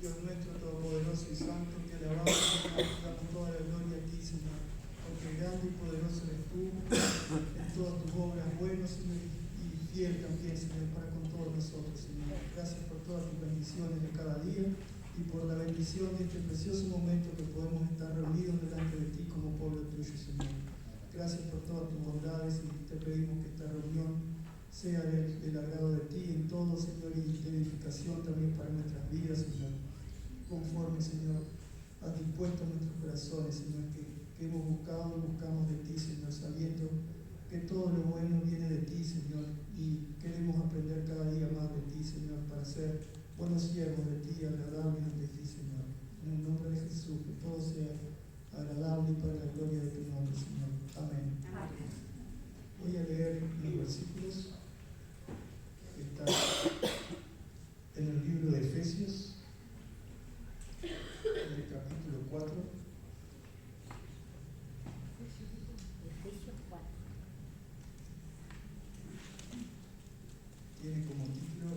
Dios nuestro todopoderoso y santo, te alabamos y te damos toda la gloria a ti, Señor, porque grande y poderoso eres tú en todas tus obras, bueno, Señor, y fiel también, Señor, para con todos nosotros, Señor. Gracias por todas tus bendiciones de cada día y por la bendición de este precioso momento que podemos estar reunidos delante de ti como pueblo tuyo, Señor. Gracias por todas tus bondades y te pedimos que esta reunión sea del agrado de ti en todo, Señor, y de edificación también para nuestras vidas, Señor. Conforme, Señor, has dispuesto nuestros corazones, Señor, que hemos buscado y buscamos de ti, Señor, sabiendo que todo lo bueno viene de ti, Señor, y queremos aprender cada día más de ti, Señor, para ser buenos siervos de ti, agradables ante ti, Señor. En el nombre de Jesús, que todo sea agradable y para la gloria de tu nombre, Señor. Amén. Amén. Voy a leer los versículos que están en el libro de Efesios, en el capítulo 4. Efesios 4. Tiene como título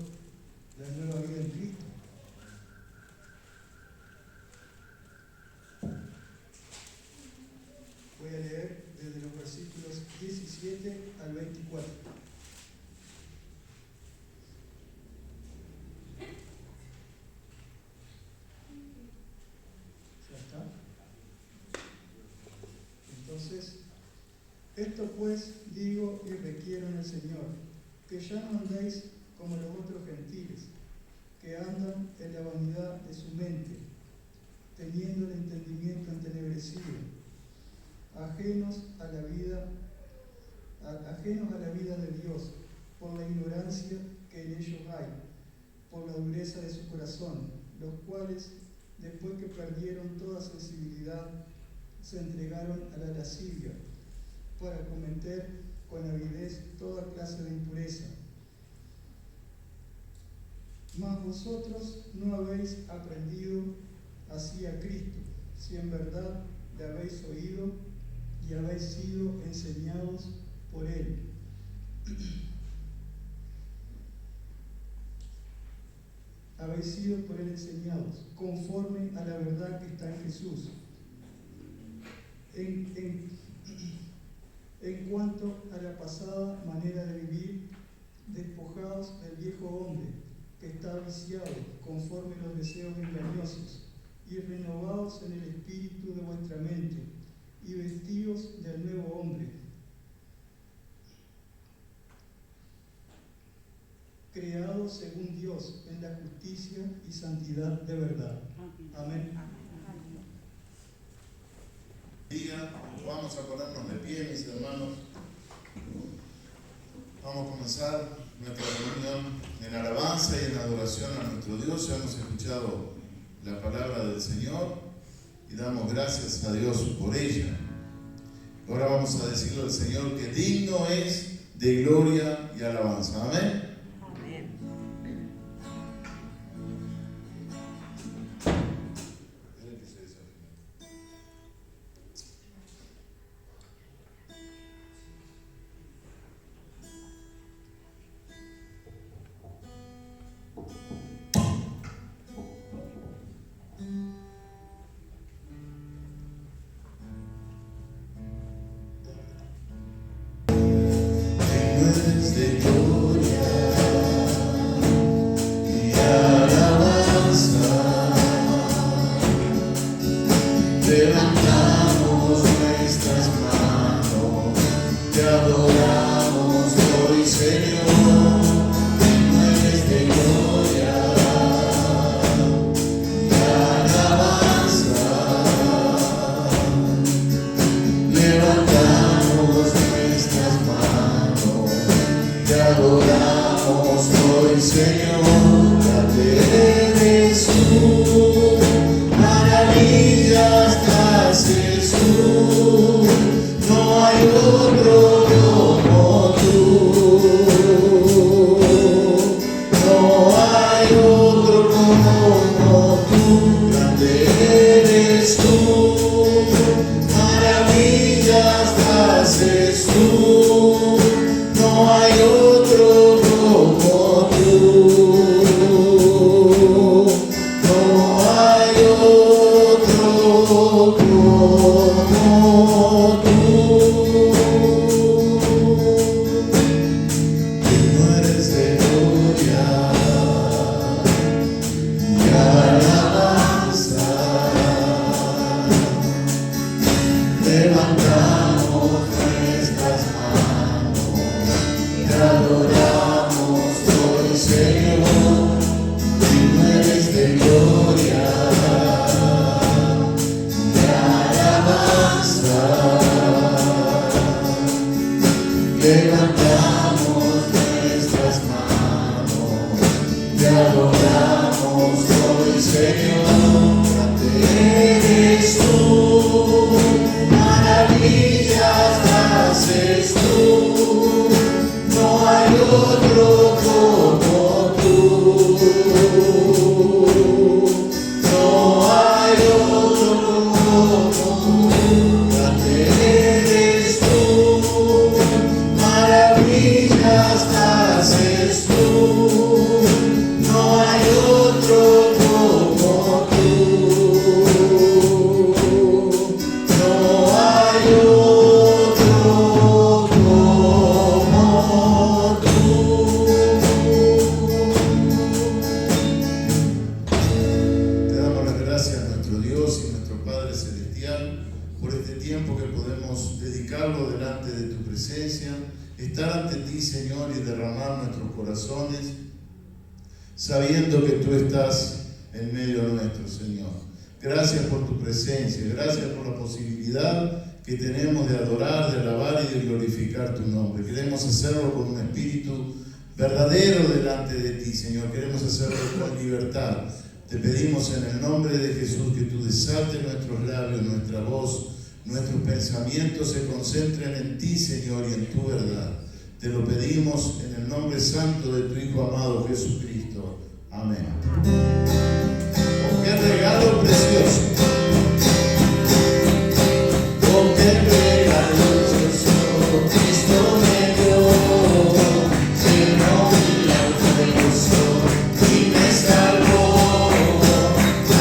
La nueva vida en Cristo. Voy a leer desde los versículos 17 al 24. ¿Ya está? Entonces, esto pues digo y requiero en el Señor, que ya no andéis como los otros gentiles, que andan en la vanidad de su mente, teniendo el entendimiento entenebrecido, ajenos a la vida de Dios, por la ignorancia que en ellos hay, por la dureza de su corazón, los cuales, después que perdieron toda sensibilidad, se entregaron a la lascivia, para cometer con avidez toda clase de impureza. Mas vosotros no habéis aprendido así a Cristo, si en verdad le habéis oído y habéis sido enseñados por Él. Habéis sido por Él enseñados, conforme a la verdad que está en Jesús. En cuanto a la pasada manera de vivir, despojados del viejo hombre, que está viciado conforme a los deseos engañosos, y renovados en el espíritu de vuestra mente, y vestidos del nuevo hombre, creado según Dios en la justicia y santidad de verdad. Amén. Vamos a ponernos de pie, mis hermanos. Vamos a comenzar nuestra reunión en alabanza y en adoración a nuestro Dios. Ya hemos escuchado la palabra del Señor y damos gracias a Dios por ella. Ahora vamos a decirle al Señor que digno es de gloria y alabanza. Amén. De gloria Sabiendo que tú estás en medio nuestro, Señor. Gracias por tu presencia, gracias por la posibilidad que tenemos de adorar, de alabar y de glorificar tu nombre. Queremos hacerlo con un espíritu verdadero delante de ti, Señor. Queremos hacerlo con libertad. Te pedimos en el nombre de Jesús que tú desates nuestros labios, nuestra voz, nuestros pensamientos se concentren en ti, Señor, y en tu verdad. Te lo pedimos en el nombre santo de tu Hijo amado Jesucristo. Amén. Oh, qué regalo precioso. Oh, qué regalo precioso. Cristo me dio. Llenó mi alma de gozo y me salvó.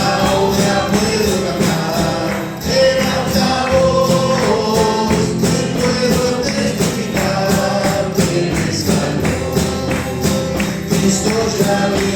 Ahora puedo cantar en alta voz y puedo testificar que me salvó. Cristo ya viene.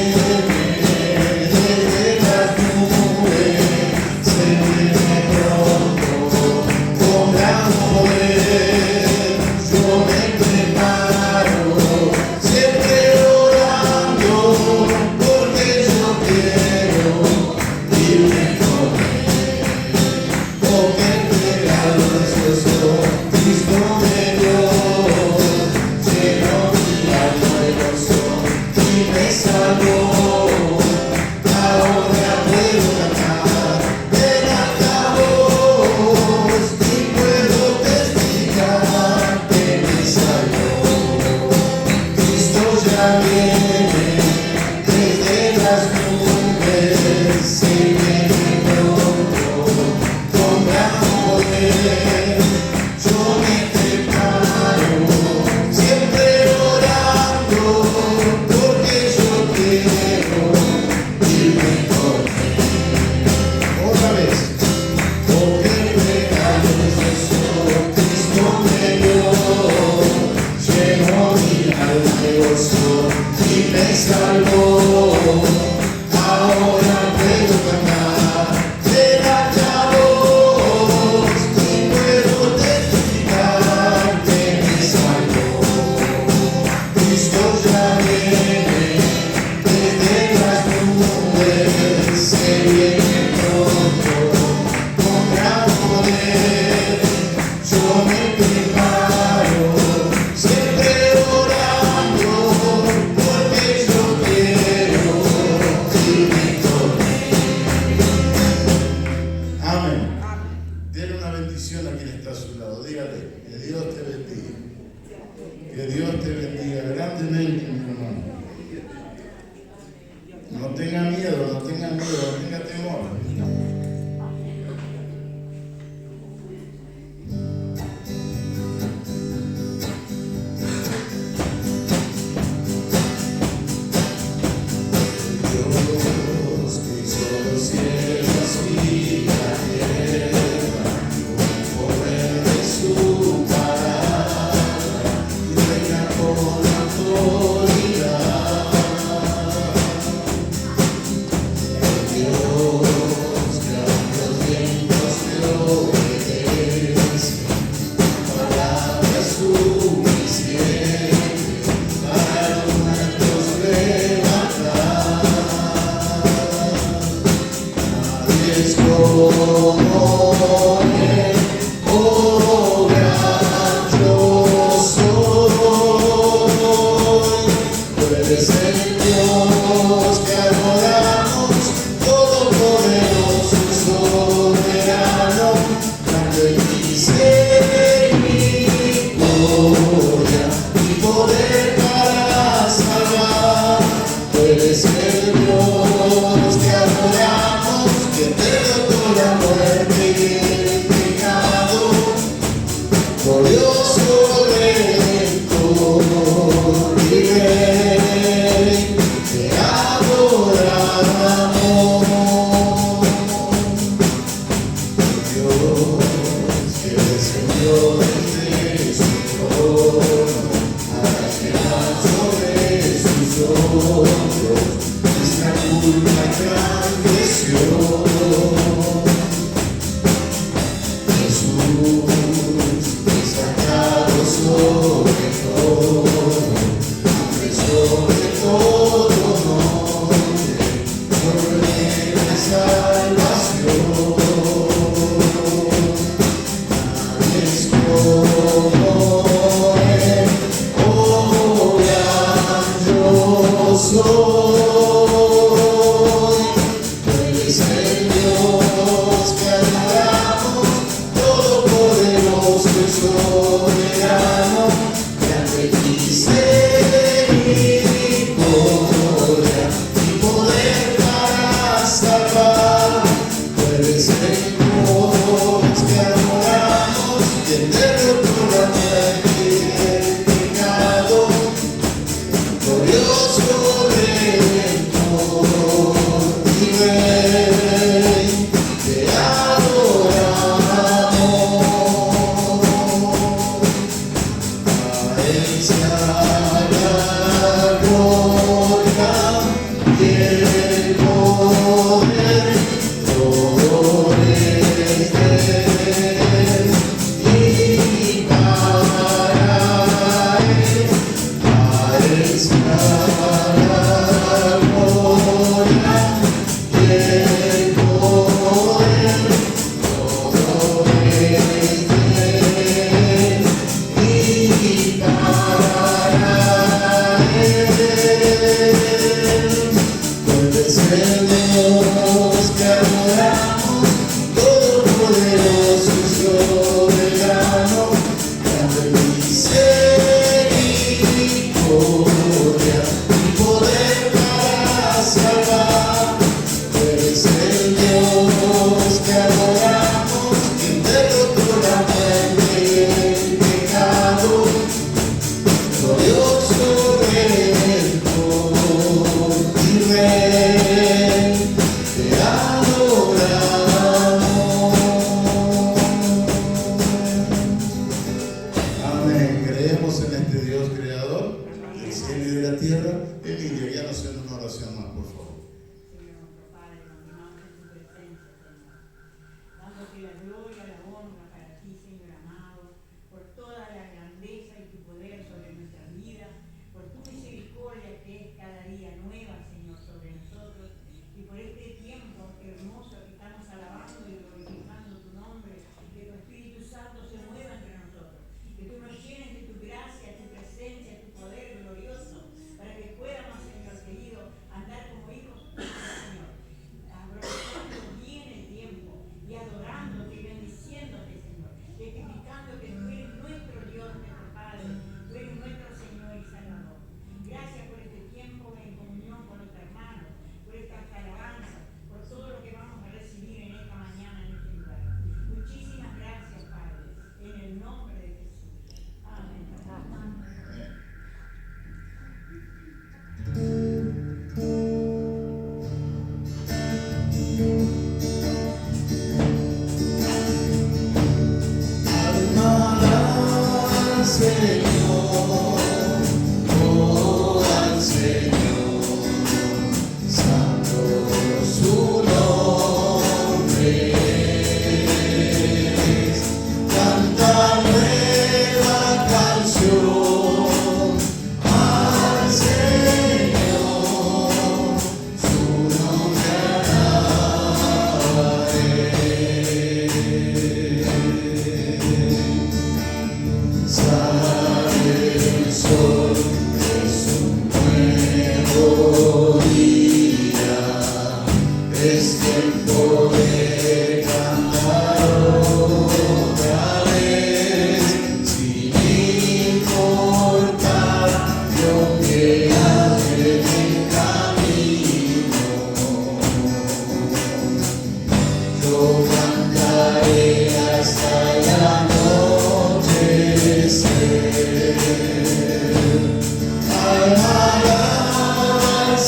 Dios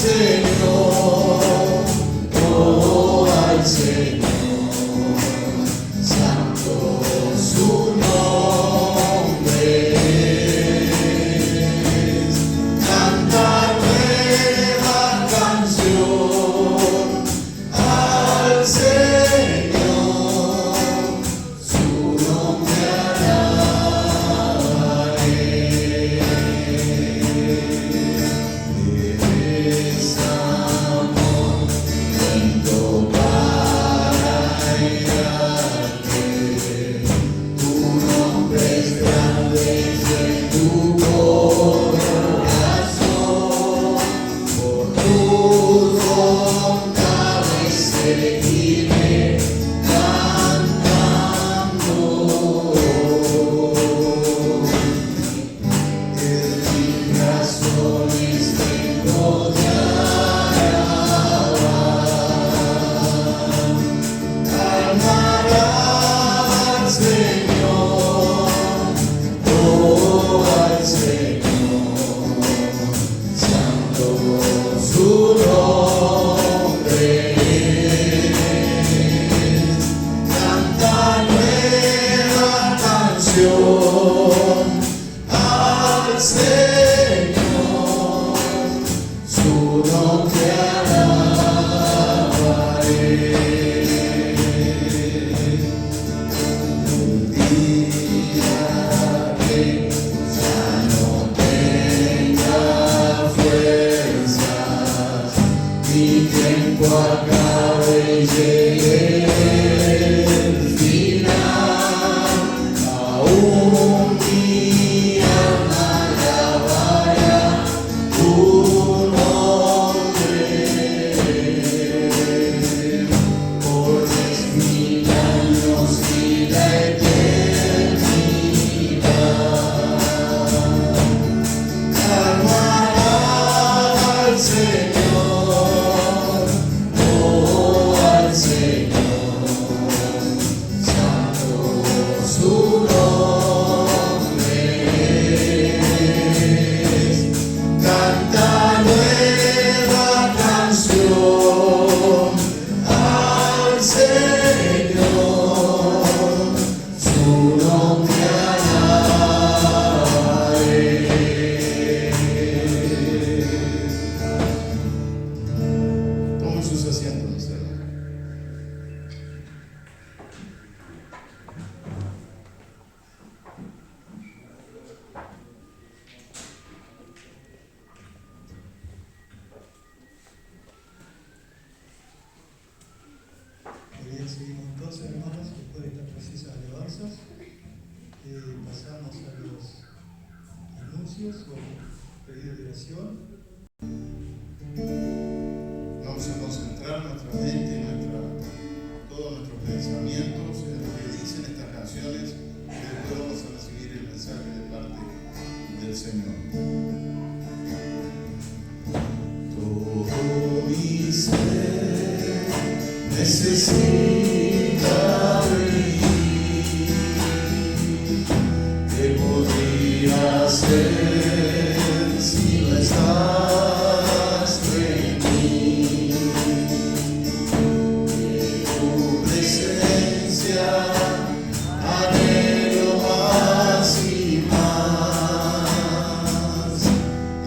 Señor. tiempo acabe y llegue el final, aún mi alma alabará tu nombre por 10.000 años y la eternidad. Almará al Señor, oh al Señor, santo su nombre es. Canta nueva canción al Señor, su nombre alabaré. Tomen sus asientos, mis hermanos. Muy bien, seguimos entonces, hermanos, después de estas precisas alabanzas. Pasamos a los anuncios o pedidos de oración. Vamos a concentrar nuestra mente y todos nuestros pensamientos en lo que dicen estas canciones y después vamos a recibir el mensaje de parte del Señor. Todo mi ser necesita vivir. ¿Qué podría ser si no estás en mí? Tu presencia anhelo más y más,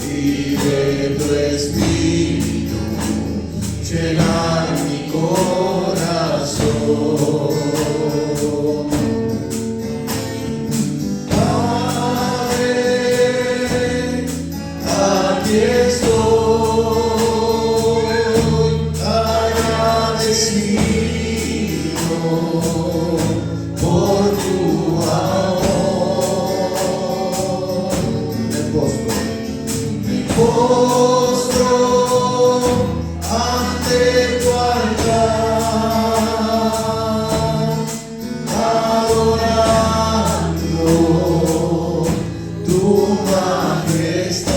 y de tu espíritu llenar mi corazón. Padre, aquí estoy agradecido por tu amor. Me postro ante tu altar, adorando tu majestad.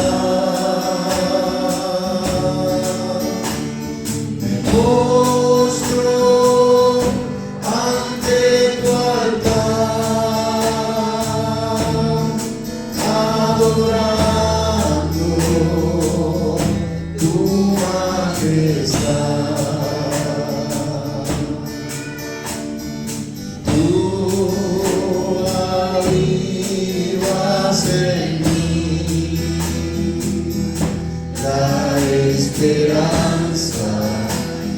Me postro ante tu altar, adorando tu majestad. Tú avivas en mí la esperanza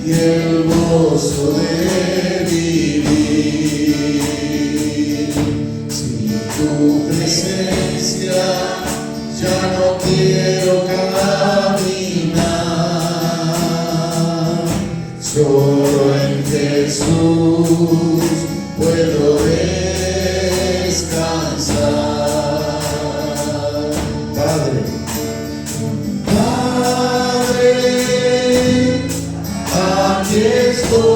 y el gozo de vivir. Sin tu presencia ya no quiero caminar. Solo en Jesús puedo descansar. Padre, aquí estoy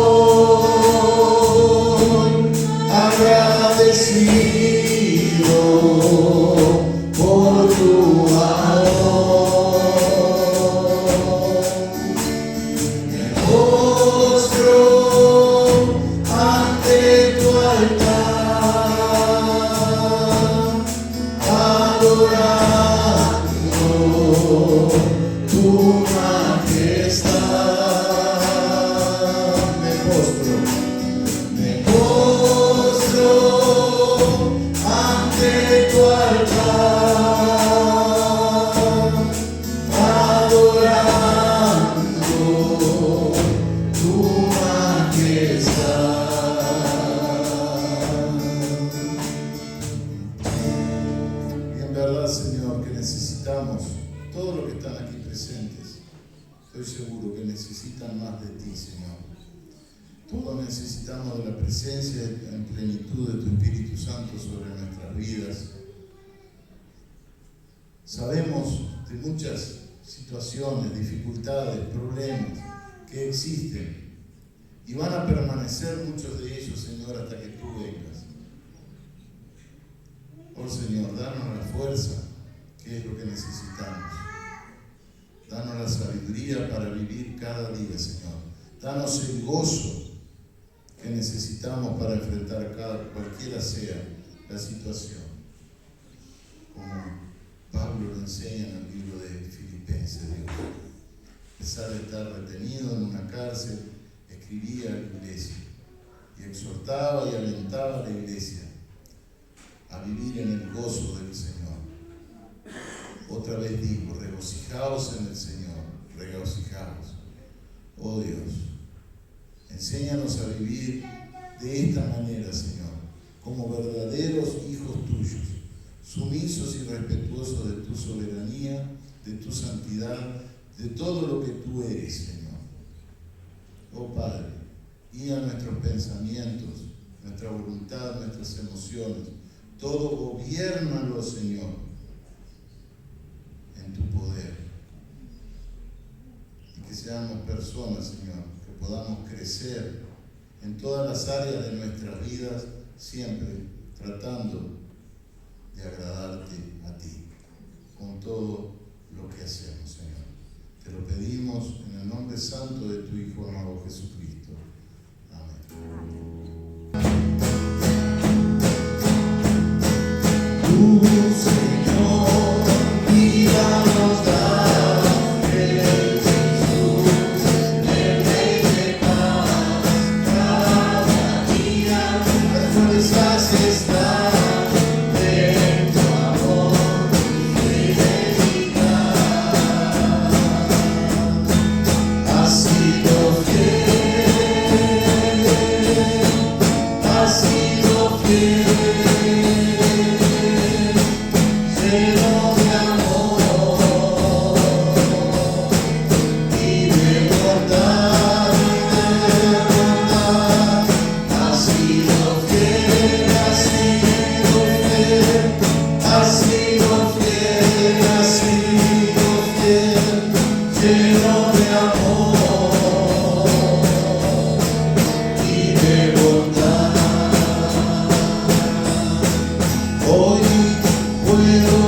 agradecido por tu amor. Me postro ante tu altar, adorando tu majestad. Me postro necesitan más de ti, Señor. Todos necesitamos de la presencia en plenitud de tu Espíritu Santo sobre nuestras vidas. Sabemos de muchas situaciones, dificultades, problemas que existen y van a permanecer muchos de ellos, Señor, hasta que tú vengas. Oh Señor, danos la fuerza, que es lo que necesitamos. Danos la sabiduría para vivir cada día, Señor. Danos el gozo que necesitamos para enfrentar cualquiera sea la situación. Como Pablo lo enseña en el libro de Filipenses, Dios. A pesar de estar retenido en una cárcel, escribía a la iglesia y exhortaba y alentaba a la iglesia a vivir en el gozo del Señor. Otra vez digo, regocijaos en el Señor, regocijaos. Oh Dios, enséñanos a vivir de esta manera, Señor, como verdaderos hijos tuyos, sumisos y respetuosos de tu soberanía, de tu santidad, de todo lo que tú eres, Señor. Oh Padre, guía nuestros pensamientos, nuestra voluntad, nuestras emociones, todo gobiérnalo, Señor, en tu poder. Y que seamos personas, Señor, que podamos crecer en todas las áreas de nuestras vidas, siempre tratando de agradarte a ti, con todo lo que hacemos, Señor. Te lo pedimos en el nombre santo de tu Hijo amado Jesucristo. Amén. Señor, vida nos da el Jesús, el Rey de paz, cada día las fuerzas están en tu amor y fidelidad. Has sido fiel. Lleno de amor y de bondad, has sido fiel, has sido fiel, has sido fiel, has sido fiel, lleno de amor y de bondad. Hoy puedo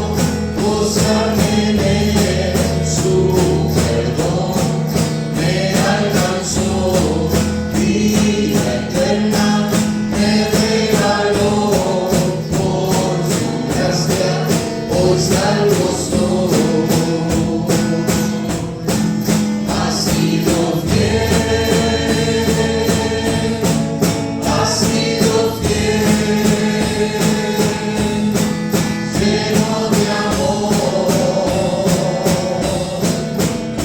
gozarme en su perdón, me alcanzó, vida eterna me regaló, por su gracia hoy salvo soy. Ha sido fiel, ha sido fiel, lleno de amor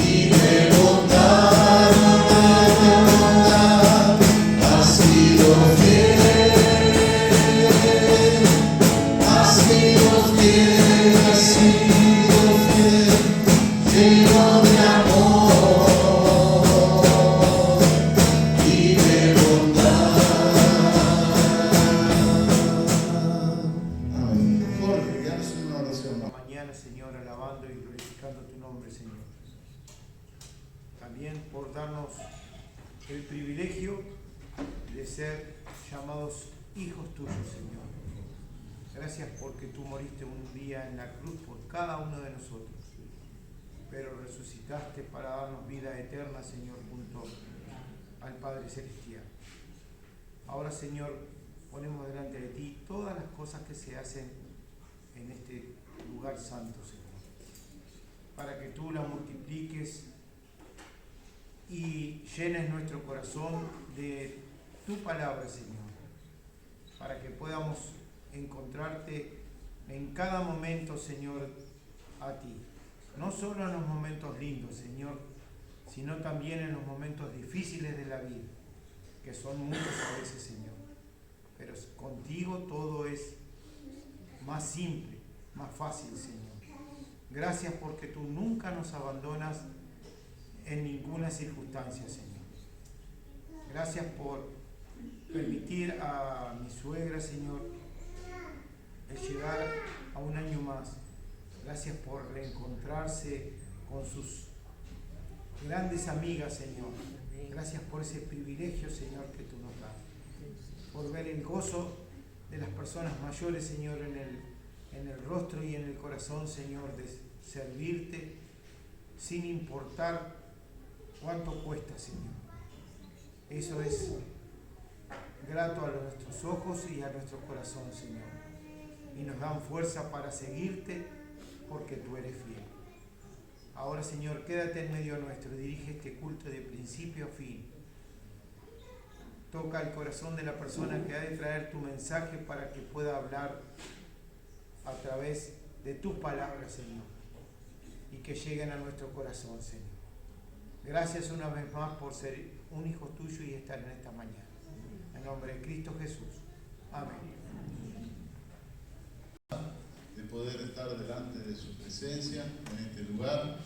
y de bondad, ha sido fiel, ha sido fiel, ha sido fiel, lleno de amor y de bondad. Amén. Jorge, ya no es una oración más. Mañana, Señor, alabando y glorificando tu nombre, Señor. También por darnos el privilegio de ser llamados hijos tuyos, Señor. Gracias porque tú moriste un día en la cruz por cada uno de nosotros, pero resucitaste para darnos vida eterna, Señor, junto al Padre Celestial. Ahora, Señor, ponemos delante de ti todas las cosas que se hacen en este lugar santo, Señor, para que tú las multipliques y llenes nuestro corazón de tu palabra, Señor, para que podamos encontrarte en cada momento, Señor, a ti. No solo en los momentos lindos, Señor, sino también en los momentos difíciles de la vida, que son muchos a veces, Señor. Pero contigo todo es más simple, más fácil, Señor. Gracias porque tú nunca nos abandonas en ninguna circunstancia, Señor. Gracias por permitir a mi suegra, Señor, el llegar a un año más. Gracias por reencontrarse con sus grandes amigas, Señor. Gracias por ese privilegio, Señor, que tú nos das. Por ver el gozo de las personas mayores, Señor, en el rostro y en el corazón, Señor, de servirte sin importar cuánto cuesta, Señor. Eso es grato a nuestros ojos y a nuestro corazón, Señor. Y nos dan fuerza para seguirte porque tú eres fiel. Ahora, Señor, quédate en medio nuestro y dirige este culto de principio a fin. Toca el corazón de la persona que ha de traer tu mensaje para que pueda hablar a través de tus palabras, Señor, y que lleguen a nuestro corazón, Señor. Gracias una vez más por ser un hijo tuyo y estar en esta mañana. En nombre de Cristo Jesús. Amén. De poder estar delante de su presencia en este lugar.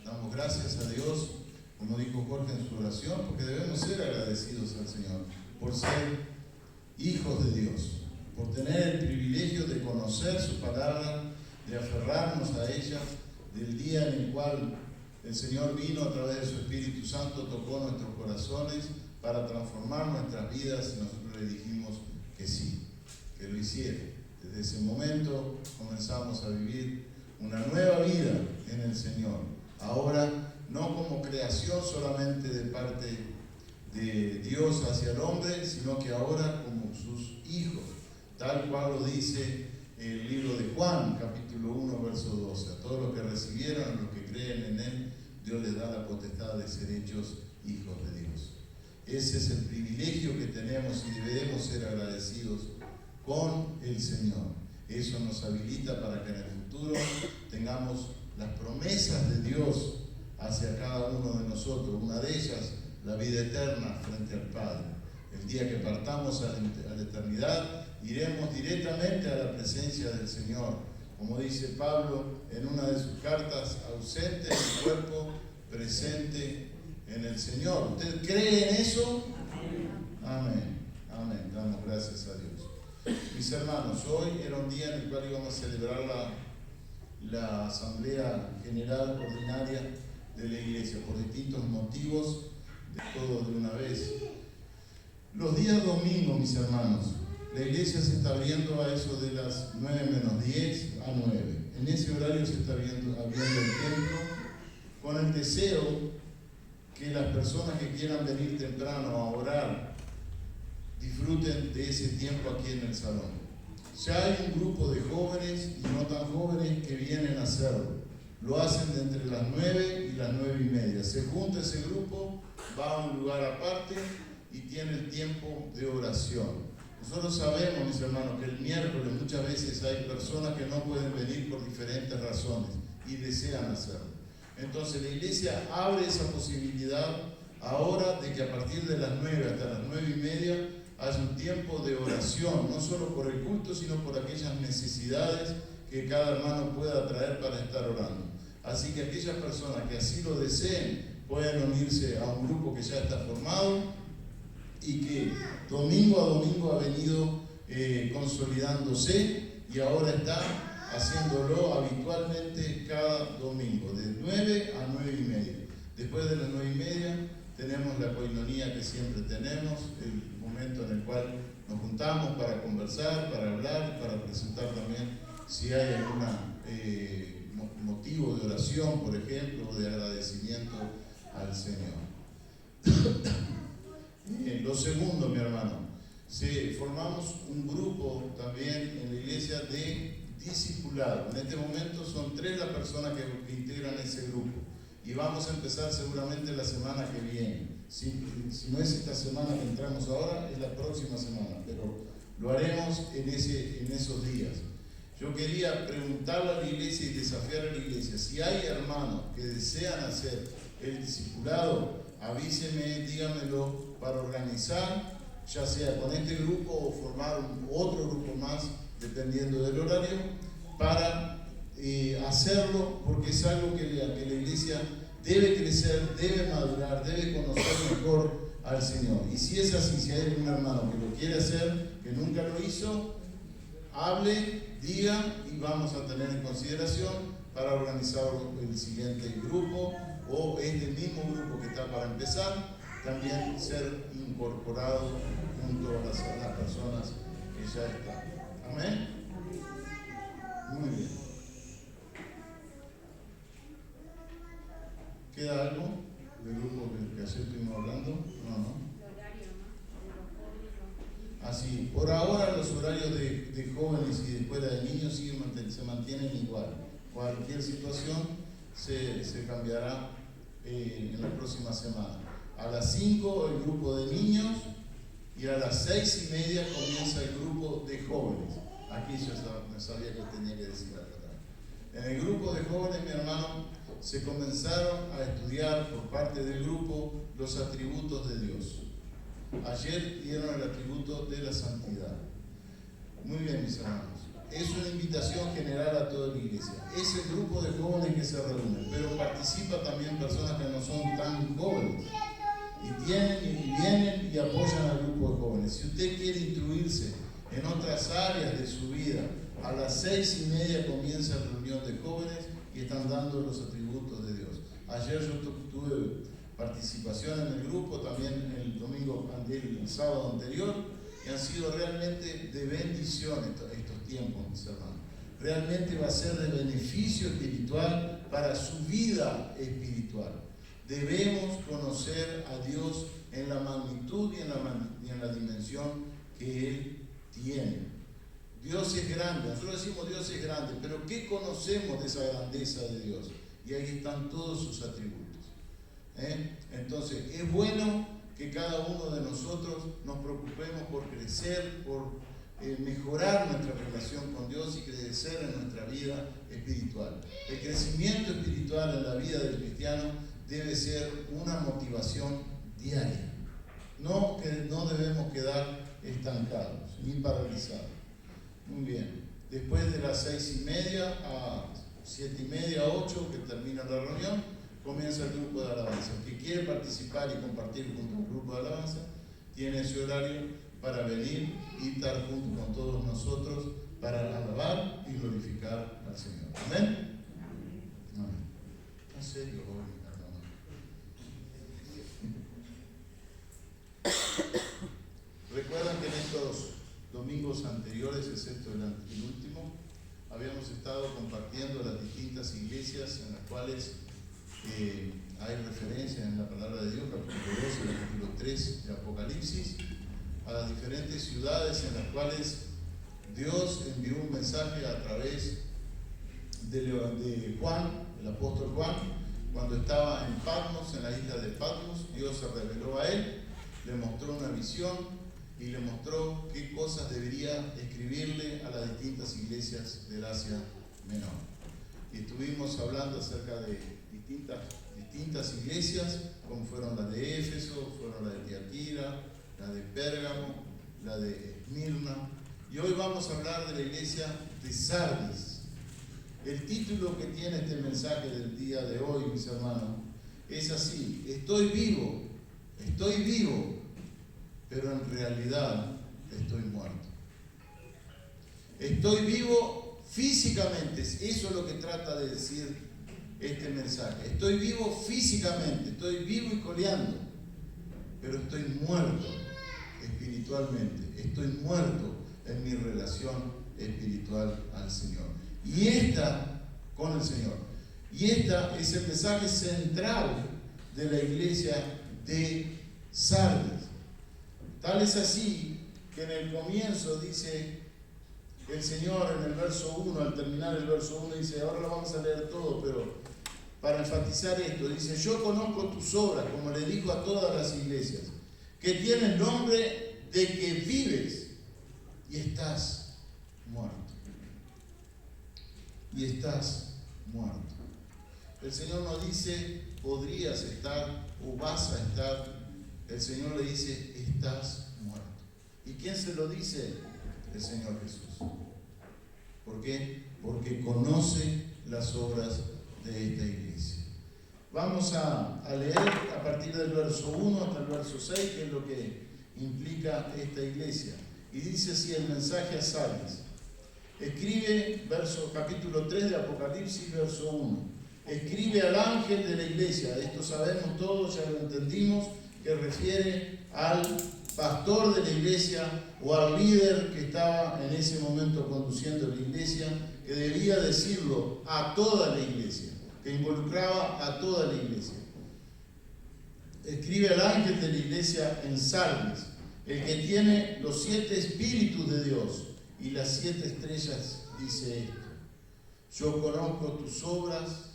Damos gracias a Dios, como dijo Jorge en su oración, porque debemos ser agradecidos al Señor por ser hijos de Dios, por tener el privilegio de conocer su palabra, de aferrarnos a ella, del día en el cual el Señor vino a través de su Espíritu Santo, tocó nuestros corazones para transformar nuestras vidas, y nosotros le dijimos que sí, que lo hiciera. Desde ese momento comenzamos a vivir una nueva vida en el Señor. Ahora, no como creación solamente de parte de Dios hacia el hombre, sino que ahora como sus hijos, tal cual lo dice el libro de Juan, capítulo 1, verso 12. A todos los que recibieron, a los que creen en Él, Dios les da la potestad de ser hechos hijos de Dios. Ese es el privilegio que tenemos y debemos ser agradecidos con el Señor. Eso nos habilita para que en el futuro tengamos las promesas de Dios hacia cada uno de nosotros. Una de ellas, la vida eterna frente al Padre. El día que partamos a la eternidad, iremos directamente a la presencia del Señor. Como dice Pablo en una de sus cartas, ausente en el cuerpo, presente en el Señor. ¿Usted cree en eso? Amén. Amén. Damos gracias a Dios. Mis hermanos, hoy era un día en el cual íbamos a celebrar la Asamblea General Ordinaria de la Iglesia, por distintos motivos, de todos de una vez. Los días domingos, mis hermanos, la iglesia se está abriendo a eso de las 9 menos 10 a 9. En ese horario se está abriendo el templo con el deseo que las personas que quieran venir temprano a orar disfruten de ese tiempo aquí en el salón. Ya hay un grupo de jóvenes y no tan jóvenes que vienen a hacerlo. Lo hacen de entre las 9 y las 9:30. Se junta ese grupo, va a un lugar aparte y tiene el tiempo de oración. Nosotros sabemos, mis hermanos, que el miércoles muchas veces hay personas que no pueden venir por diferentes razones y desean hacerlo. Entonces la iglesia abre esa posibilidad ahora de que a partir de las 9 hasta las 9:30 haya un tiempo de oración, no solo por el culto, sino por aquellas necesidades que cada hermano pueda traer para estar orando. Así que aquellas personas que así lo deseen pueden unirse a un grupo que ya está formado y que domingo a domingo ha venido consolidándose y ahora está haciéndolo habitualmente cada domingo, de 9 a 9:30. Después de las 9:30 tenemos la coinonía que siempre tenemos, el momento en el cual nos juntamos para conversar, para hablar, para presentar también si hay algún motivo de oración, por ejemplo, de agradecimiento al Señor. Lo segundo, mi hermano, formamos un grupo también en la iglesia de discipulado. En este momento son 3 las personas que integran ese grupo y vamos a empezar seguramente la semana que viene. Si no es esta semana que entramos ahora, es la próxima semana, pero lo haremos en esos días. Yo quería preguntarle a la iglesia y desafiar a la iglesia, si hay hermanos que desean hacer el discipulado, avísenme, díganmelo para organizar, ya sea con este grupo o formar otro grupo más, dependiendo del horario, para hacerlo, porque es algo que la iglesia debe crecer, debe madurar, debe conocer mejor al Señor. Y si es así, si hay un hermano que lo quiere hacer, que nunca lo hizo, hable, diga y vamos a tener en consideración para organizar el siguiente grupo o este mismo grupo que está para empezar, también ser incorporado junto a las personas que ya están. Amén. Muy bien. ¿Queda algo del grupo que ayer estuvimos hablando? No. Así, por ahora los horarios de jóvenes y de escuela de niños se mantienen igual. Cualquier situación se cambiará en la próxima semana. A las 5 el grupo de niños y a las 6:30 comienza el grupo de jóvenes. Aquí yo sabía que tenía que decir algo también. En el grupo de jóvenes, mi hermano, se comenzaron a estudiar por parte del grupo los atributos de Dios. Ayer dieron el atributo de la santidad. Muy bien, mis hermanos. Es una invitación general a toda la iglesia. Es el grupo de jóvenes que se reúne, pero participa también personas que no son tan jóvenes. Y vienen y apoyan al grupo de jóvenes. Si usted quiere instruirse en otras áreas de su vida, a las 6:30 comienza la reunión de jóvenes y están dando los atributos de Dios. Ayer yo tuve participación en el grupo, también el sábado anterior, y han sido realmente de bendición estos tiempos, mis hermanos. Realmente va a ser de beneficio espiritual para su vida espiritual. Debemos conocer a Dios en la magnitud y en la dimensión que Él tiene. Dios es grande, nosotros decimos Dios es grande, pero ¿qué conocemos de esa grandeza de Dios? Y ahí están todos sus atributos. Entonces, es bueno que cada uno de nosotros nos preocupemos por crecer, por mejorar nuestra relación con Dios y crecer en nuestra vida espiritual. El crecimiento espiritual en la vida del cristiano debe ser una motivación diaria. No debemos quedar estancados ni paralizados. Muy bien. Después de las 6:30 a 7:30, 8, que termina la reunión, comienza el grupo de alabanza. El que quiere participar y compartir junto al grupo de alabanza tiene ese horario para venir y estar junto con todos nosotros para alabar y glorificar al Señor. ¿Amén? Amén. En serio, hermano. Recuerdan que en estos domingos anteriores, excepto el último, habíamos estado compartiendo las distintas iglesias en las cuales hay referencia en la palabra de Dios, capítulo 2 y capítulo 3 de Apocalipsis, a las diferentes ciudades en las cuales Dios envió un mensaje a través de Juan, el apóstol Juan, cuando estaba en Patmos, en la isla de Patmos. Dios se reveló a él, le mostró una visión y le mostró qué cosas debería escribirle a las distintas iglesias del Asia Menor. Y estuvimos hablando acerca de distintas iglesias, como fueron las de Éfeso, fueron las de Tiatira, la de Pérgamo, la de Esmirna, y hoy vamos a hablar de la iglesia de Sardis. El título que tiene este mensaje del día de hoy, mis hermanos, es así: estoy vivo, pero en realidad estoy muerto. Estoy vivo físicamente, eso es lo que trata de decir este mensaje. Estoy vivo físicamente, estoy vivo y coleando, pero estoy muerto espiritualmente, estoy muerto en mi relación espiritual al Señor. Con el Señor. Y esta es el mensaje central de la iglesia de Sardis. Tal es así que en el comienzo dice el Señor, en el verso 1, al terminar el verso 1, dice, ahora lo vamos a leer todo, pero para enfatizar esto, dice: yo conozco tus obras, como le dijo a todas las iglesias, que tienes nombre de que vives y estás muerto. Y estás muerto. El Señor no dice podrías estar o vas a estar. El Señor le dice estás muerto. ¿Y quién se lo dice? El Señor Jesús. ¿Por qué? Porque conoce las obras de esta iglesia. Vamos a leer a partir del verso 1 hasta el verso 6, que es lo que implica esta iglesia. Y dice así el mensaje a Sardis. Escribe, capítulo 3 de Apocalipsis, verso 1. Escribe al ángel de la iglesia. Esto sabemos todos, ya lo entendimos, que refiere al pastor de la iglesia o al líder que estaba en ese momento conduciendo la iglesia, que debía decirlo a toda la iglesia, que involucraba a toda la iglesia. Escribe al ángel de la iglesia en Sardis, el que tiene los 7 espíritus de Dios y las 7 estrellas, dice esto: yo conozco tus obras,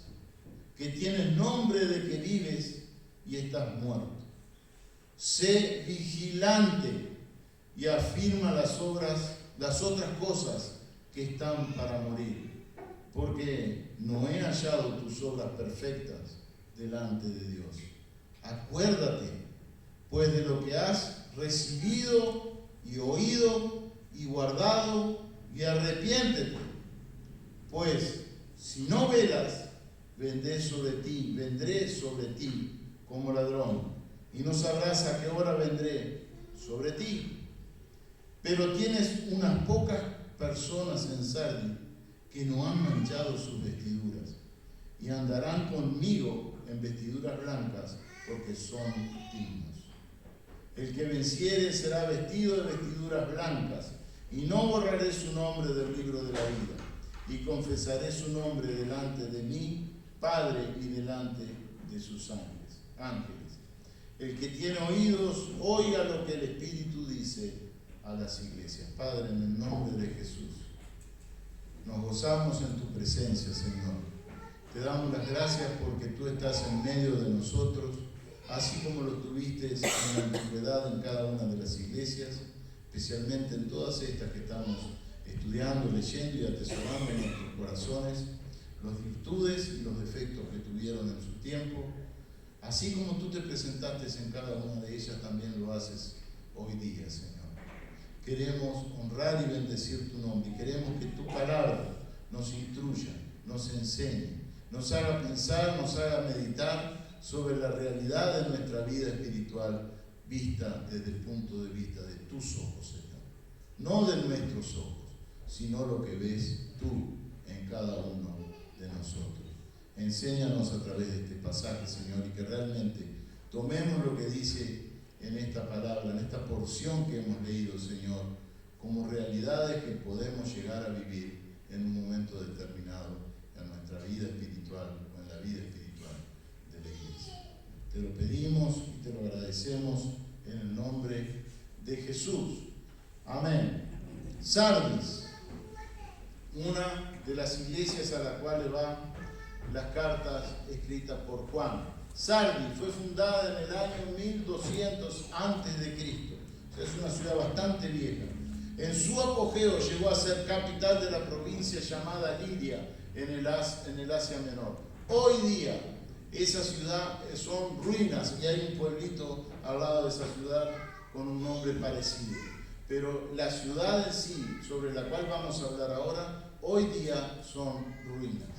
que tienes nombre de que vives y estás muerto. Sé vigilante y afirma las otras cosas que están para morir, porque no he hallado tus obras perfectas delante de Dios. Acuérdate, pues, de lo que has recibido y oído y guardado, y arrepiéntete. Pues, si no velas, vendré sobre ti como ladrón, y no sabrás a qué hora vendré sobre ti. Pero tienes unas pocas personas en Sardis que no han manchado sus vestiduras, y andarán conmigo en vestiduras blancas, porque son dignos. El que venciere será vestido de vestiduras blancas, y no borraré su nombre del libro de la vida, y confesaré su nombre delante de mi Padre y delante de sus ángeles. El que tiene oídos, oiga lo que el Espíritu dice a las iglesias. Padre, en el nombre de Jesús, nos gozamos en tu presencia, Señor. Te damos las gracias porque tú estás en medio de nosotros, así como lo tuviste en la antigüedad en cada una de las iglesias, especialmente en todas estas que estamos estudiando, leyendo y atesorando en nuestros corazones, las virtudes y los defectos que tuvieron en su tiempo. Así como tú te presentaste en cada una de ellas, también lo haces hoy día, Señor. Queremos honrar y bendecir tu nombre, y queremos que tu palabra nos instruya, nos enseñe, nos haga pensar, nos haga meditar sobre la realidad de nuestra vida espiritual, vista desde el punto de vista de tus ojos, Señor. No de nuestros ojos, sino lo que ves tú en cada uno de nosotros. Enséñanos a través de este pasaje, Señor, y que realmente tomemos lo que dice en esta palabra, en esta porción que hemos leído, Señor, como realidades que podemos llegar a vivir en un momento determinado en nuestra vida espiritual o en la vida espiritual de la iglesia. Te lo pedimos y te lo agradecemos en el nombre de Jesús. Amén. Sardis, una de las iglesias a las cuales van las cartas escritas por Juan. Sardis fue fundada en el año 1200 a.C. O sea, es una ciudad bastante vieja. En su apogeo llegó a ser capital de la provincia llamada Lidia en el Asia Menor. Hoy día esa ciudad son ruinas y hay un pueblito al lado de esa ciudad con un nombre parecido. Pero la ciudad en sí, sobre la cual vamos a hablar ahora, hoy día son ruinas.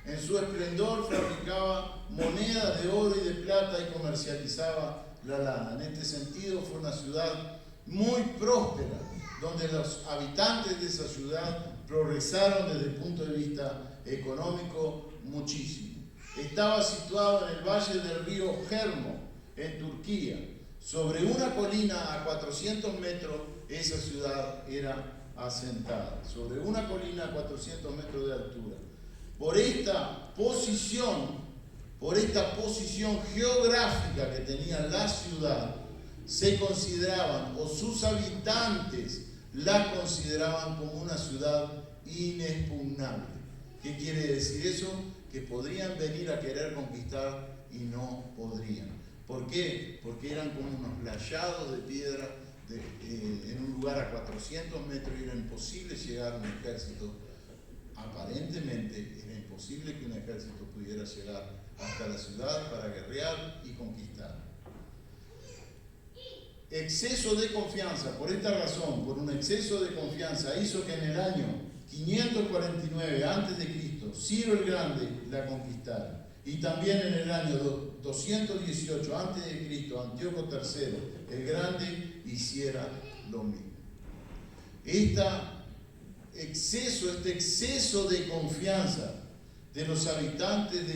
En su esplendor fabricaba monedas de oro y de plata y comercializaba la lana. En este sentido fue una ciudad muy próspera, donde los habitantes de esa ciudad progresaron desde el punto de vista económico muchísimo. Estaba situado en el valle del río Hermo, en Turquía. Sobre una colina a 400 metros, esa ciudad era asentada. Sobre una colina a 400 metros de altura. Por esta posición geográfica que tenía la ciudad, se consideraban, o sus habitantes la consideraban como una ciudad inexpugnable. ¿Qué quiere decir eso? Que podrían venir a querer conquistar y no podrían. ¿Por qué? Porque eran como unos layados de piedra en un lugar a 400 metros y era imposible llegar a un ejército. Aparentemente era imposible que un ejército pudiera llegar hasta la ciudad para guerrear y conquistar. Exceso de confianza, por esta razón, por un exceso de confianza, hizo que en el año 549 a.C. Ciro el Grande la conquistara. Y también en el año 218 a.C., Antíoco III, el Grande, hiciera lo mismo. Este exceso de confianza de los habitantes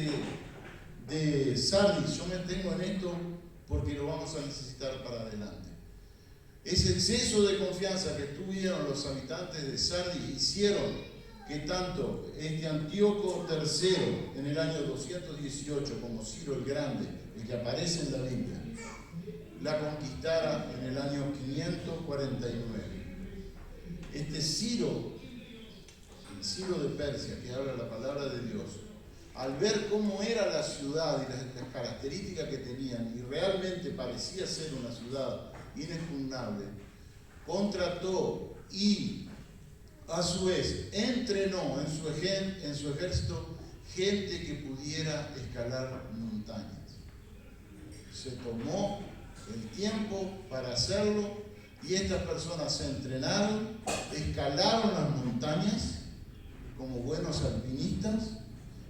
de Sardis, yo me detengo en esto porque lo vamos a necesitar para adelante. Ese exceso de confianza que tuvieron los habitantes de Sardis hicieron que tanto Antíoco III en el año 218 como Ciro el Grande, el que aparece en la Biblia, la conquistara en el año 549. Ciro, el Ciro de Persia, que habla la palabra de Dios, al ver cómo era la ciudad y las características que tenían, y realmente parecía ser una ciudad inexpugnable, contrató y a su vez entrenó en su ejército gente que pudiera escalar montañas. Se tomó el tiempo para hacerlo y estas personas se entrenaron, escalaron las montañas como buenos alpinistas,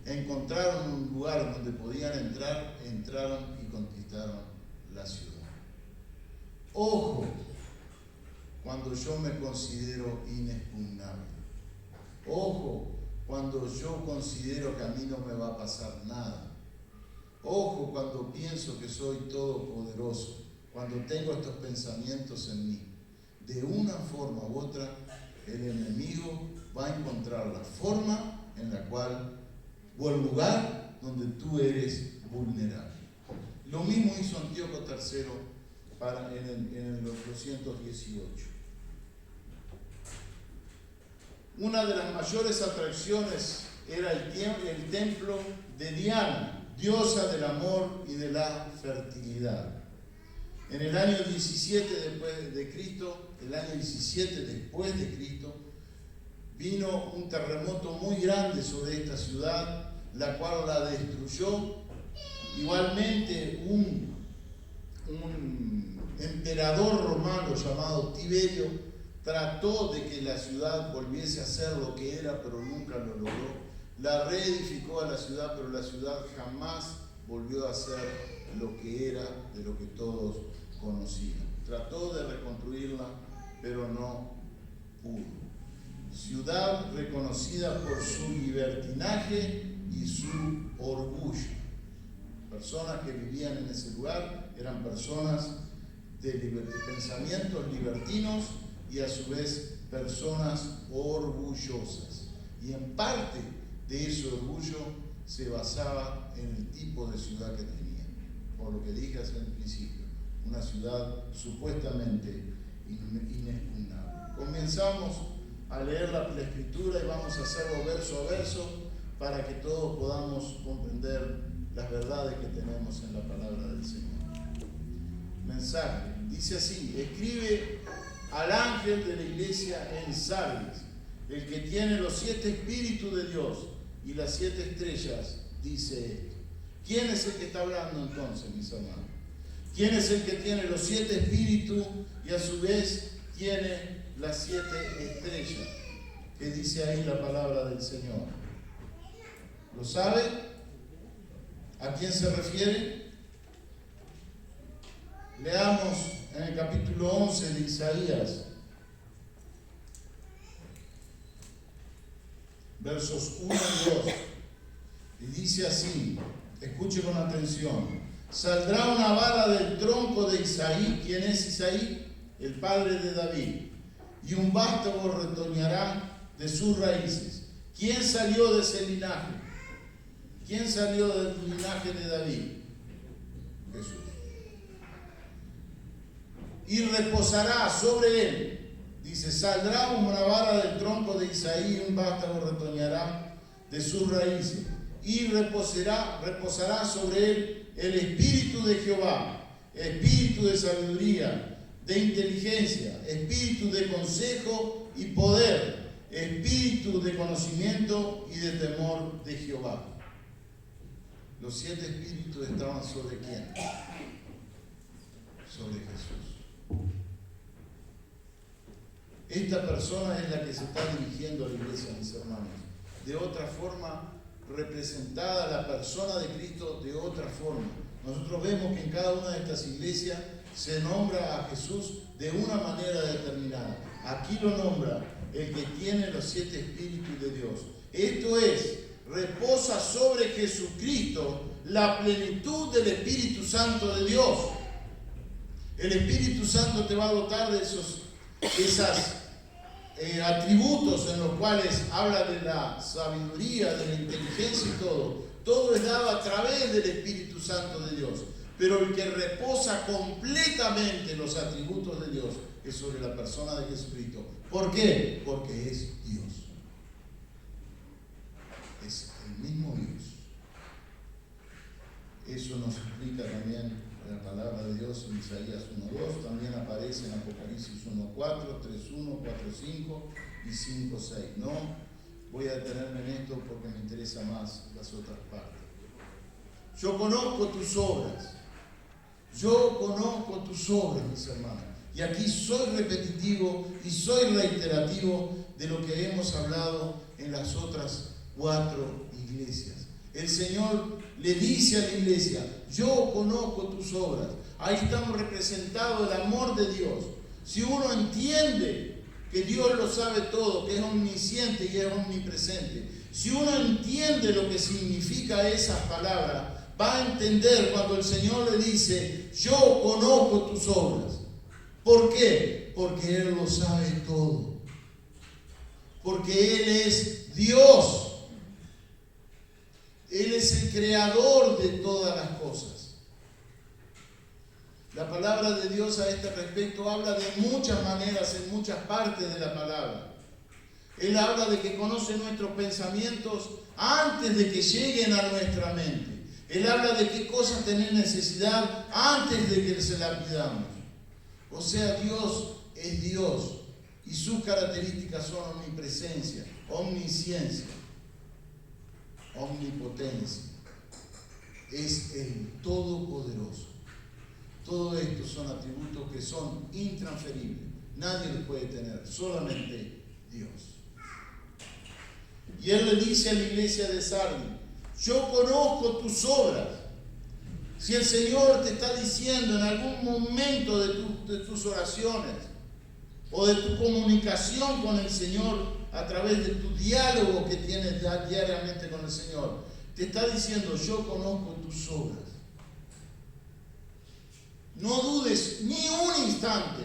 encontraron un lugar donde podían entrar, entraron y conquistaron la ciudad. Ojo, cuando yo me considero inexpugnable. Ojo, cuando yo considero que a mí no me va a pasar nada. Ojo, cuando pienso que soy todopoderoso, cuando tengo estos pensamientos en mí. De una forma u otra, el enemigo va a encontrar la forma en la cual, o el lugar donde tú eres vulnerable. Lo mismo hizo Antíoco III en el 218. Una de las mayores atracciones era el templo de Diana, diosa del amor y de la fertilidad. En el año 17 después de Cristo, vino un terremoto muy grande sobre esta ciudad, la cual la destruyó. Igualmente un emperador romano llamado Tiberio trató de que la ciudad volviese a ser lo que era, pero nunca lo logró. La reedificó a la ciudad, pero la ciudad jamás volvió a ser lo que era, de lo que todos conocían. Trató de reconstruirla, pero no pudo. Ciudad reconocida por su libertinaje y su orgullo. Personas que vivían en ese lugar eran personas de pensamientos libertinos y a su vez personas orgullosas. Y en parte de ese orgullo se basaba en el tipo de ciudad que tenían. Por lo que dije hace un principio, una ciudad supuestamente inexpugnable. Comenzamos a leer la escritura y vamos a hacerlo verso a verso para que todos podamos comprender las verdades que tenemos en la palabra del Señor. Mensaje, dice así: escribe al ángel de la iglesia en Sardis, el que tiene los 7 espíritus de Dios y las 7 estrellas, dice esto. ¿Quién es el que está hablando entonces, mis hermanos? ¿Quién es el que tiene los 7 espíritus y a su vez tiene las 7 estrellas? ¿Qué dice ahí la palabra del Señor? ¿Lo sabe? ¿A quién se refiere? Leamos en el capítulo 11 de Isaías, versos 1 y 2, y dice así, escuche con atención: saldrá una vara del tronco de Isaí. ¿Quién es Isaí? El padre de David. Y un vástago retoñará de sus raíces. ¿Quién salió de ese linaje? ¿Quién salió del linaje de David? Jesús. Y reposará sobre él. Dice, saldrá una vara del tronco de Isaí y un vástago retoñará de sus raíces. Y reposará sobre él el espíritu de Jehová, espíritu de sabiduría, de inteligencia, espíritu de consejo y poder, espíritu de conocimiento y de temor de Jehová. Los 7 espíritus estaban sobre ¿quién? Sobre Jesús. Esta persona es la que se está dirigiendo a la iglesia, mis hermanos. De otra forma, representada la persona de Cristo de otra forma. Nosotros vemos que en cada una de estas iglesias se nombra a Jesús de una manera determinada. Aquí lo nombra el que tiene los 7 espíritus de Dios. Esto es, reposa sobre Jesucristo la plenitud del Espíritu Santo de Dios. El Espíritu Santo te va a dotar de esos atributos en los cuales habla de la sabiduría, de la inteligencia y todo. Todo es dado a través del Espíritu Santo de Dios. Pero el que reposa completamente los atributos de Dios es sobre la persona de Jesucristo. ¿Por qué? Porque es Dios. Es el mismo Dios. Eso nos explica también la palabra de Dios en Isaías 1:2, también aparece en Apocalipsis 1:4, 3:1, 4:5 y 5:6. No voy a detenerme en esto porque me interesa más las otras partes. Yo conozco tus obras. Yo conozco tus obras, mis hermanos. Y aquí soy repetitivo y soy reiterativo de lo que hemos hablado en las otras 4 iglesias. El Señor le dice a la iglesia, yo conozco tus obras. Ahí estamos representados el amor de Dios. Si uno entiende que Dios lo sabe todo, que es omnisciente y es omnipresente, si uno entiende lo que significa esas palabras, va a entender cuando el Señor le dice, yo conozco tus obras. ¿Por qué? Porque Él lo sabe todo. Porque Él es Dios. Él es el creador de todas las cosas. La palabra de Dios a este respecto habla de muchas maneras, en muchas partes de la palabra. Él habla de que conoce nuestros pensamientos antes de que lleguen a nuestra mente. Él habla de qué cosas tener necesidad antes de que se la pidamos. O sea, Dios es Dios y sus características son omnipresencia, omnisciencia, omnipotencia. Es el Todopoderoso. Todo esto son atributos que son intransferibles. Nadie los puede tener, solamente Dios. Y Él le dice a la iglesia de Sardis, yo conozco tus obras. Si el Señor te está diciendo en algún momento de tus oraciones o de tu comunicación con el Señor a través de tu diálogo que tienes diariamente con el Señor, te está diciendo, yo conozco tus obras. No dudes ni un instante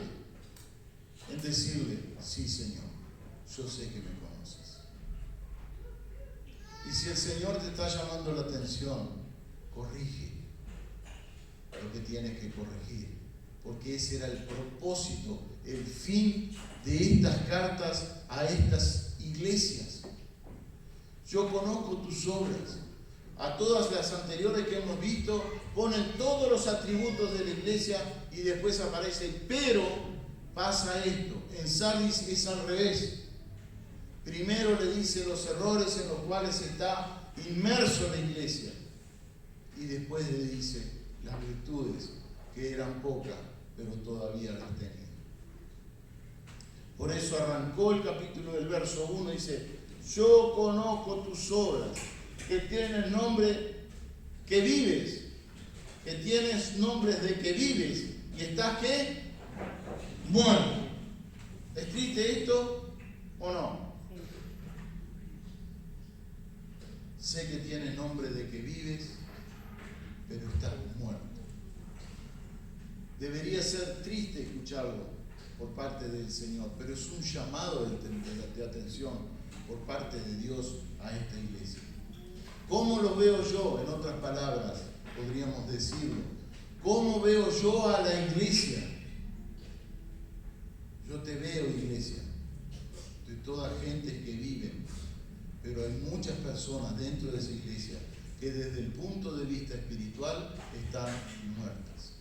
en decirle, sí, Señor, yo sé que me conoces. Y si el Señor te está llamando la atención, corrige lo que tienes que corregir, porque ese era el propósito, el fin de estas cartas a estas iglesias. Yo conozco tus obras. A todas las anteriores que hemos visto, ponen todos los atributos de la iglesia y después aparece, pero pasa esto. En Sardis es al revés. Primero le dice los errores en los cuales está inmerso la iglesia y después le dice las virtudes que eran pocas, pero todavía las tenía. Por eso arrancó el capítulo del verso 1 y dice, yo conozco tus obras, que tienes nombre que vives, que tienes nombres de que vives y estás ¿qué? Muerto. ¿Es triste esto o no? Sé que tienes nombre de que vives, pero estás muerto. Debería ser triste escucharlo por parte del Señor, pero es un llamado de atención por parte de Dios a esta iglesia. ¿Cómo lo veo yo? En otras palabras, podríamos decirlo. ¿Cómo veo yo a la iglesia? Yo te veo, iglesia, de toda gente que viven, pero hay muchas personas dentro de esa iglesia que desde el punto de vista espiritual están muertas.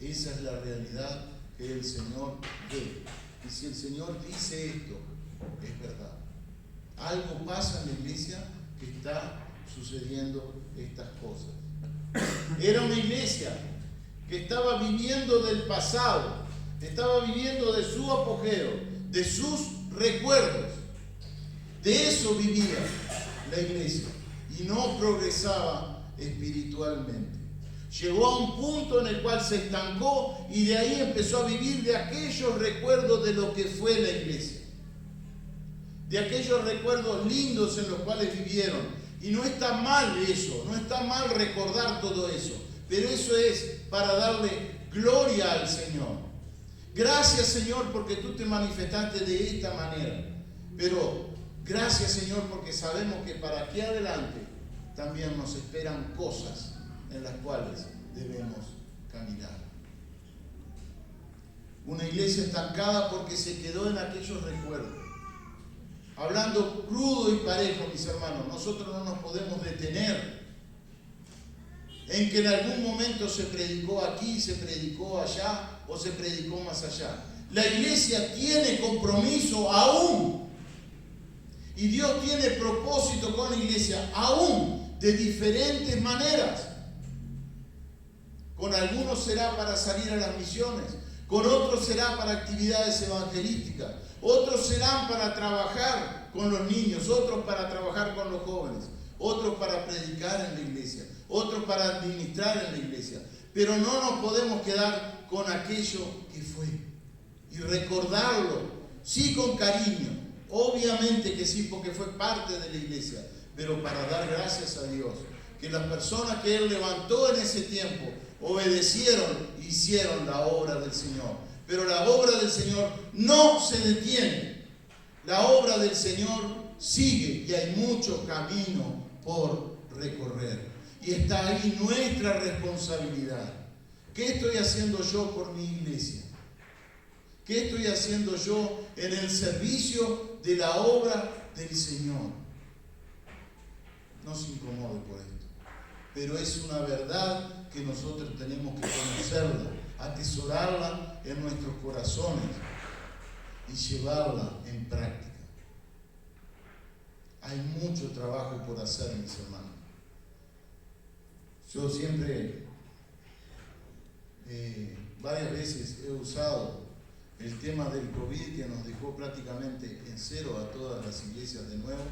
Esa es la realidad que el Señor ve. Y si el Señor dice esto, es verdad. Algo pasa en la iglesia que está sucediendo estas cosas. Era una iglesia que estaba viviendo del pasado, estaba viviendo de su apogeo, de sus recuerdos. De eso vivía. la iglesia y no progresaba espiritualmente. Llegó a un punto en el cual se estancó y de ahí empezó a vivir de aquellos recuerdos de lo que fue la iglesia, de aquellos recuerdos lindos en los cuales vivieron. Y no está mal eso, no está mal recordar todo eso, pero eso es para darle gloria al Señor. Gracias, Señor, porque tú te manifestaste de esta manera, pero gracias, Señor, porque sabemos que para aquí adelante también nos esperan cosas en las cuales debemos caminar. Una iglesia estancada porque se quedó en aquellos recuerdos. Hablando crudo y parejo, mis hermanos, nosotros no nos podemos detener en que en algún momento se predicó aquí, se predicó allá o se predicó más allá. La iglesia tiene compromiso aún, y Dios tiene propósito con la iglesia aún, de diferentes maneras. Con algunos será para salir a las misiones, con otros será para actividades evangelísticas, otros serán para trabajar con los niños, otros para trabajar con los jóvenes, otros para predicar en la iglesia, otros para administrar en la iglesia. Pero no nos podemos quedar con aquello que fue y recordarlo, sí, con cariño, obviamente que sí, porque fue parte de la iglesia, pero para dar gracias a Dios que las personas que Él levantó en ese tiempo obedecieron, hicieron la obra del Señor. Pero la obra del Señor no se detiene. La obra del Señor sigue y hay mucho camino por recorrer. Y está ahí nuestra responsabilidad. ¿Qué estoy haciendo yo por mi iglesia? ¿Qué estoy haciendo yo en el servicio de la obra del Señor? No se incomode por esto, pero es una verdad que nosotros tenemos que conocerla, atesorarla en nuestros corazones y llevarla en práctica. Hay mucho trabajo por hacer, mis hermanos. Yo siempre, varias veces he usado el tema del COVID, que nos dejó prácticamente en cero a todas las iglesias de nuevo,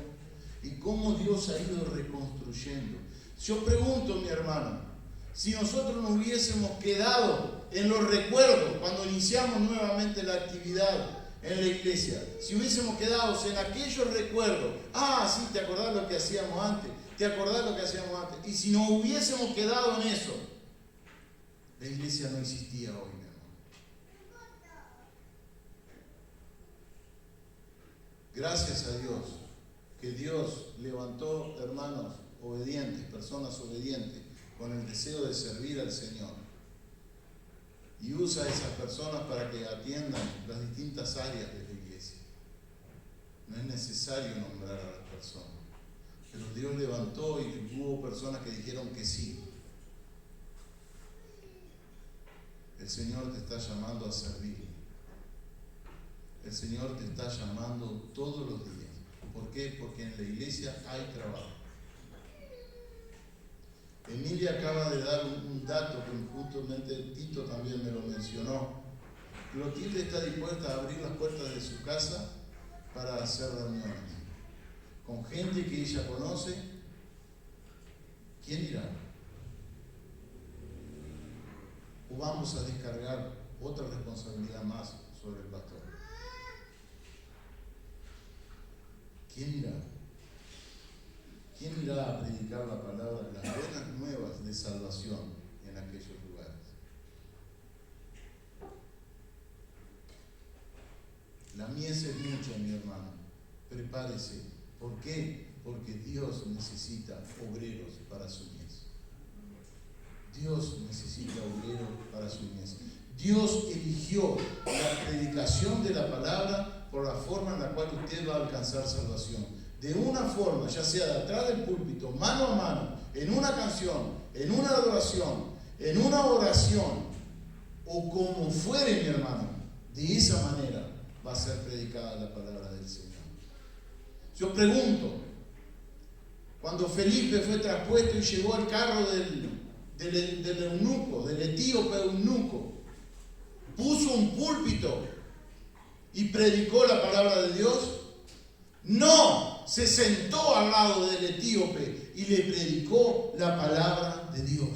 y cómo Dios ha ido reconstruyendo. Yo pregunto, mi hermano, si nosotros nos hubiésemos quedado en los recuerdos cuando iniciamos nuevamente la actividad en la iglesia, si hubiésemos quedado en aquellos recuerdos, sí, ¿te acordás lo que hacíamos antes? ¿Te acordás lo que hacíamos antes? Y si no hubiésemos quedado en eso, la iglesia no existía hoy, mi hermano. Gracias a Dios, que Dios levantó hermanos obedientes, personas obedientes, con el deseo de servir al Señor. Y usa a esas personas para que atiendan las distintas áreas de la iglesia. No es necesario nombrar a las personas, pero Dios levantó y hubo personas que dijeron que sí. El Señor te está llamando a servir. El Señor te está llamando todos los días. ¿Por qué? Porque en la iglesia hay trabajo. Emilia acaba de dar un dato que justamente Tito también me lo mencionó. Clotilde está dispuesta a abrir las puertas de su casa para hacer reuniones con gente que ella conoce. ¿Quién irá? ¿O vamos a descargar otra responsabilidad más sobre el pastor? ¿Quién irá? ¿Quién irá a predicar la palabra, las buenas nuevas de salvación en aquellos lugares? La mies es mucha, mi hermano. Prepárese. ¿Por qué? Porque Dios necesita obreros para su mies. Dios necesita obreros para su mies. Dios eligió la predicación de la palabra por la forma en la cual usted va a alcanzar salvación. De una forma, ya sea de atrás del púlpito, mano a mano, en una canción, en una adoración, en una oración, o como fuere, mi hermano, de esa manera va a ser predicada la palabra del Señor. Yo pregunto, cuando Felipe fue traspuesto y llegó al carro del eunuco, del etíope eunuco, puso un púlpito y predicó la palabra de Dios. No, no, se sentó al lado del etíope y le predicó la palabra de Dios.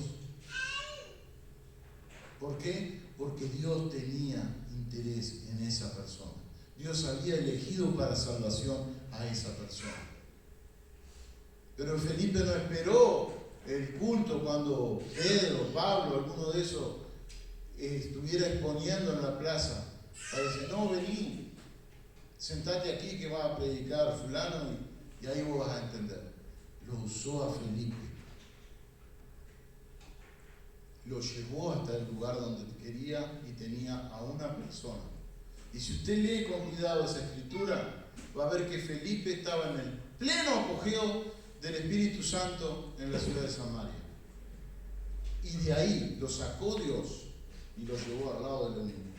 ¿Por qué? Porque Dios tenía interés en esa persona. Dios había elegido para salvación a esa persona. Pero Felipe no esperó el culto cuando Pedro, Pablo, alguno de esos estuviera exponiendo en la plaza. Para decir, no, vení, sentate aquí que va a predicar fulano y ahí vos vas a entender. Lo usó a Felipe. Lo llevó hasta el lugar donde quería y tenía a una persona. Y si usted lee con cuidado esa escritura, va a ver que Felipe estaba en el pleno apogeo del Espíritu Santo en la ciudad de Samaria. Y de ahí lo sacó Dios y lo llevó al lado del enemigo.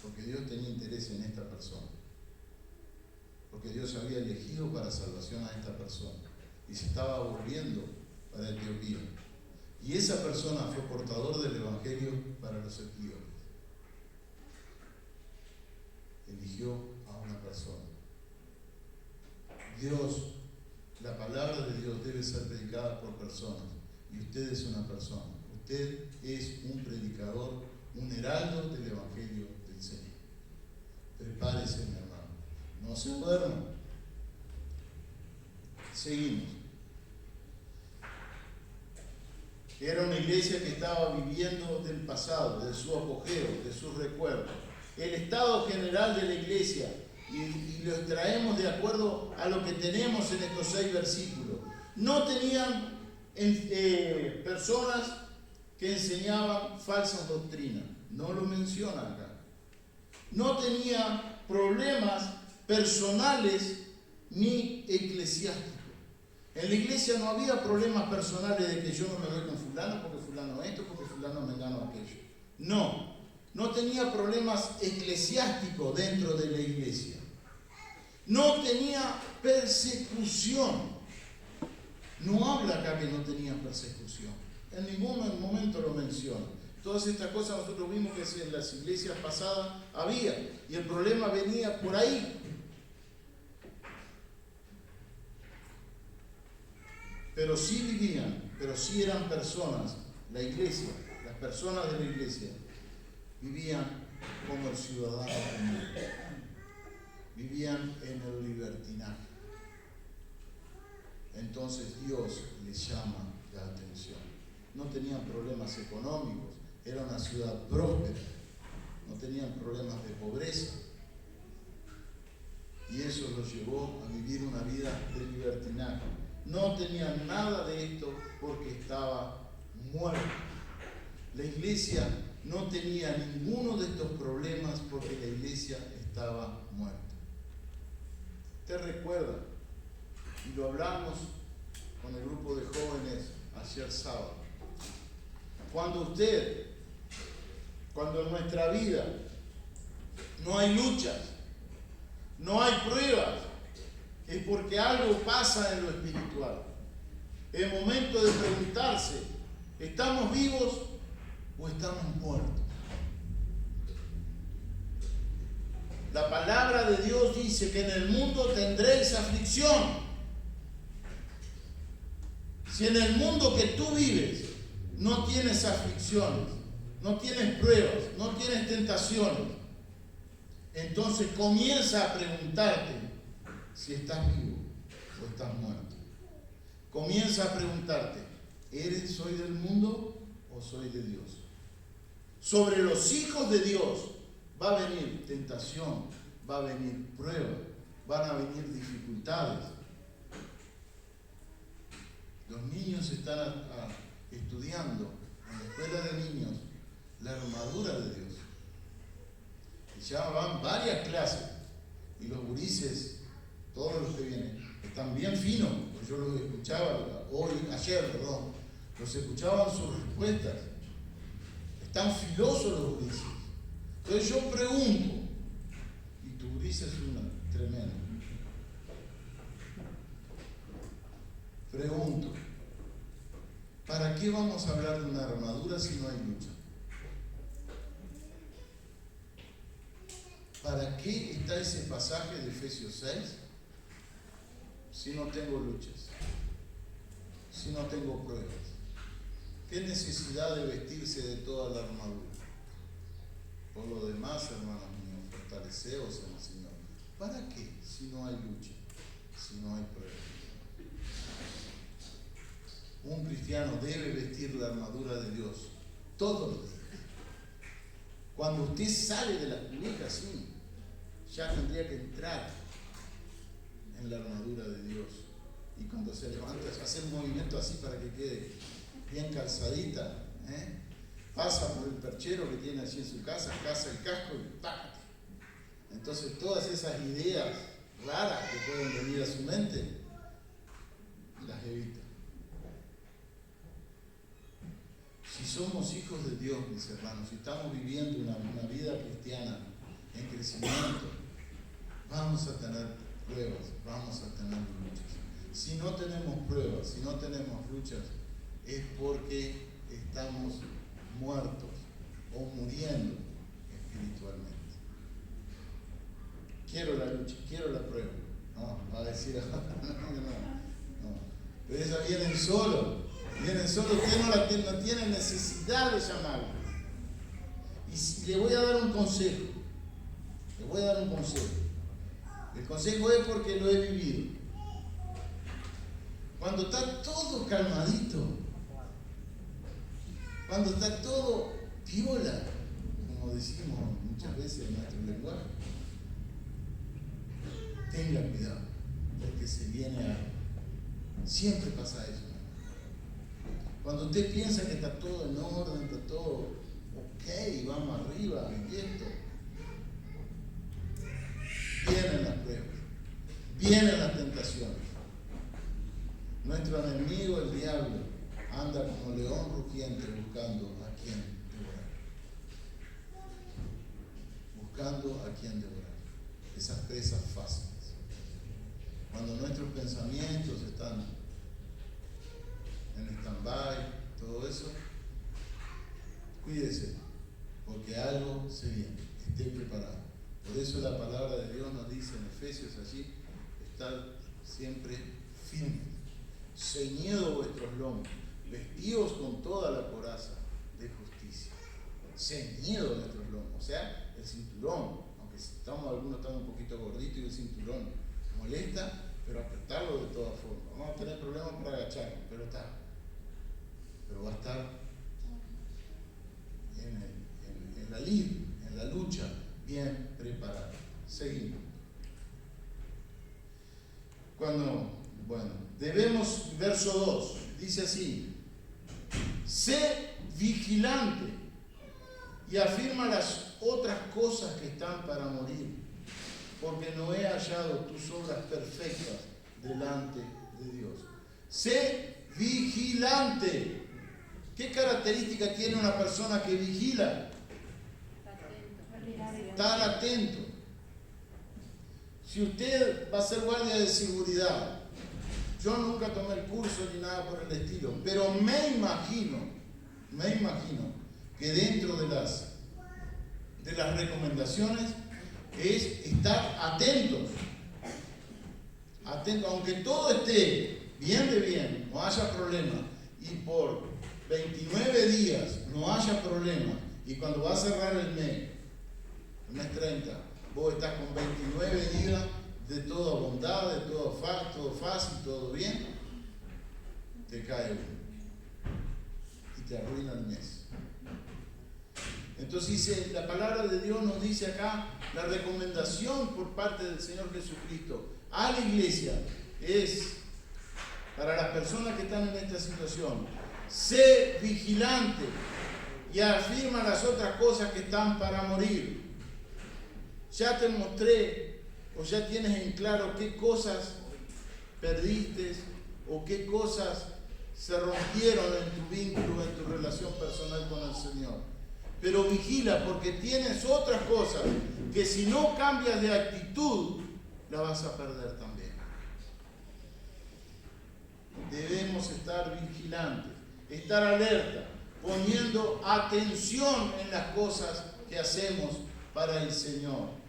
Porque Dios tenía interés en esta persona. Porque Dios había elegido para salvación a esta persona. Y se estaba volviendo para Etiopía. Y esa persona fue portador del Evangelio para los etíopes. Eligió a una persona. Dios, la palabra de Dios debe ser predicada por personas. Y usted es una persona. Usted es un predicador, un heraldo del Evangelio del Señor. Prepárese, mi hermano. No se duerma. Seguimos. Era una iglesia que estaba viviendo del pasado, de su apogeo, de sus recuerdos. El estado general de la iglesia, y lo extraemos de acuerdo a lo que tenemos en estos 6 versículos. No tenían personas que enseñaban falsas doctrinas. No lo menciona acá. No tenía problemas personales ni eclesiásticos. En la iglesia no había problemas personales de que yo no me voy con fulano porque fulano esto, porque fulano me gano aquello. No tenía problemas eclesiásticos dentro de la iglesia. No tenía persecución. No habla acá que no tenía persecución. En ningún momento lo menciona. Todas estas cosas nosotros vimos que en las iglesias pasadas había. Y el problema venía por ahí. Pero sí vivían, pero sí eran personas. La iglesia, las personas de la iglesia, vivían como el ciudadano común. Vivían en el libertinaje. Entonces Dios les llama la atención. No tenían problemas económicos, era una ciudad próspera, no tenían problemas de pobreza. Y eso los llevó a vivir una vida de libertinaje. No tenían nada de esto porque estaba muerto. La iglesia no tenía ninguno de estos problemas porque la iglesia estaba muerta. ¿Te recuerda? Y lo hablamos con el grupo de jóvenes ayer sábado. Cuando en nuestra vida no hay luchas, no hay pruebas, es porque algo pasa en lo espiritual. Es momento de preguntarse, ¿estamos vivos o estamos muertos? La palabra de Dios dice que en el mundo tendréis aflicción. Si en el mundo que tú vives no tienes aflicciones, no tienes pruebas, no tienes tentaciones, entonces comienza a preguntarte si estás vivo o estás muerto. Comienza a preguntarte, ¿soy del mundo o soy de Dios? Sobre los hijos de Dios va a venir tentación, va a venir prueba, van a venir dificultades. Los niños están estudiando en la escuela de niños la armadura de Dios. Y ya van varias clases. Y los gurises, todos los que vienen, están bien finos. Pues yo los escuchaba ayer, los escuchaba en sus respuestas. Están filosos los gurises. Entonces yo pregunto, y tu gurisa es una tremenda. Pregunto, ¿para qué vamos a hablar de una armadura si no hay lucha? ¿Para qué está ese pasaje de Efesios 6 si no tengo luchas? Si no tengo pruebas. ¿Qué necesidad de vestirse de toda la armadura? Por lo demás, hermanos míos, fortaleceos en el Señor. ¿Para qué? Si no hay lucha, si no hay prueba. Un cristiano debe vestir la armadura de Dios todos los días. Cuando usted sale de la cubierta, sí, ya tendría que entrar en la armadura de Dios. Y cuando se levanta, hacer un movimiento así para que quede bien calzadita, pasa por el perchero que tiene allí en su casa el casco y ¡tac! Entonces todas esas ideas raras que pueden venir a su mente, las evita. Si somos hijos de Dios, mis hermanos, si estamos viviendo una vida cristiana en crecimiento, vamos a tener pruebas, vamos a tener luchas. Si no tenemos pruebas, si no tenemos luchas, es porque estamos muertos o muriendo espiritualmente. Quiero la lucha, quiero la prueba. No, va a decir, no. Pero esas vienen solo. Usted no tiene necesidad de llamarlo. Y le voy a dar un consejo. El consejo es porque lo he vivido. Cuando está todo calmadito, cuando está todo piola, como decimos muchas veces en nuestro lenguaje, tenga cuidado, porque se viene algo. Siempre pasa eso. Cuando usted piensa que está todo en orden, está todo ok, vamos arriba, y esto, vienen las pruebas, vienen las tentaciones. Nuestro enemigo, el diablo, anda como león rugiente buscando a quien devorar. Esas presas fáciles. Cuando nuestros pensamientos están en stand-by, todo eso, cuídese, porque algo se viene, esté preparado. Por eso la palabra de Dios nos dice en Efesios allí, estar siempre firmes, ceñidos vuestros lomos, vestidos con toda la coraza de justicia. Ceñidos nuestros lomos, o sea, el cinturón, aunque algunos estamos un poquito gorditos y el cinturón molesta, pero apretarlo de todas formas. Vamos a tener problemas para agacharnos, pero va a estar en la lid, en la lucha, bien preparado. Seguimos. Debemos, verso 2, dice así: sé vigilante y afirma las otras cosas que están para morir, porque no he hallado tus obras perfectas delante de Dios. Sé vigilante. ¿Qué característica tiene una persona que vigila? Estar atento. Si usted va a ser guardia de seguridad, yo nunca tomé el curso ni nada por el estilo, pero me imagino que dentro de las recomendaciones es estar atentos, aunque todo esté bien de bien, no haya problema, y por 29 días no haya problema, y cuando va a cerrar el mes 30, vos estás con 29 días de toda bondad, de todo fácil, todo bien, te cae uno y te arruina el mes. Entonces dice, la palabra de Dios nos dice acá, la recomendación por parte del Señor Jesucristo a la iglesia es, para las personas que están en esta situación, sé vigilante y afirma las otras cosas que están para morir. Ya te mostré, o ya tienes en claro qué cosas perdiste o qué cosas se rompieron en tu vínculo, en tu relación personal con el Señor. Pero vigila, porque tienes otras cosas que si no cambias de actitud, la vas a perder también. Debemos estar vigilantes, estar alerta, poniendo atención en las cosas que hacemos para el Señor.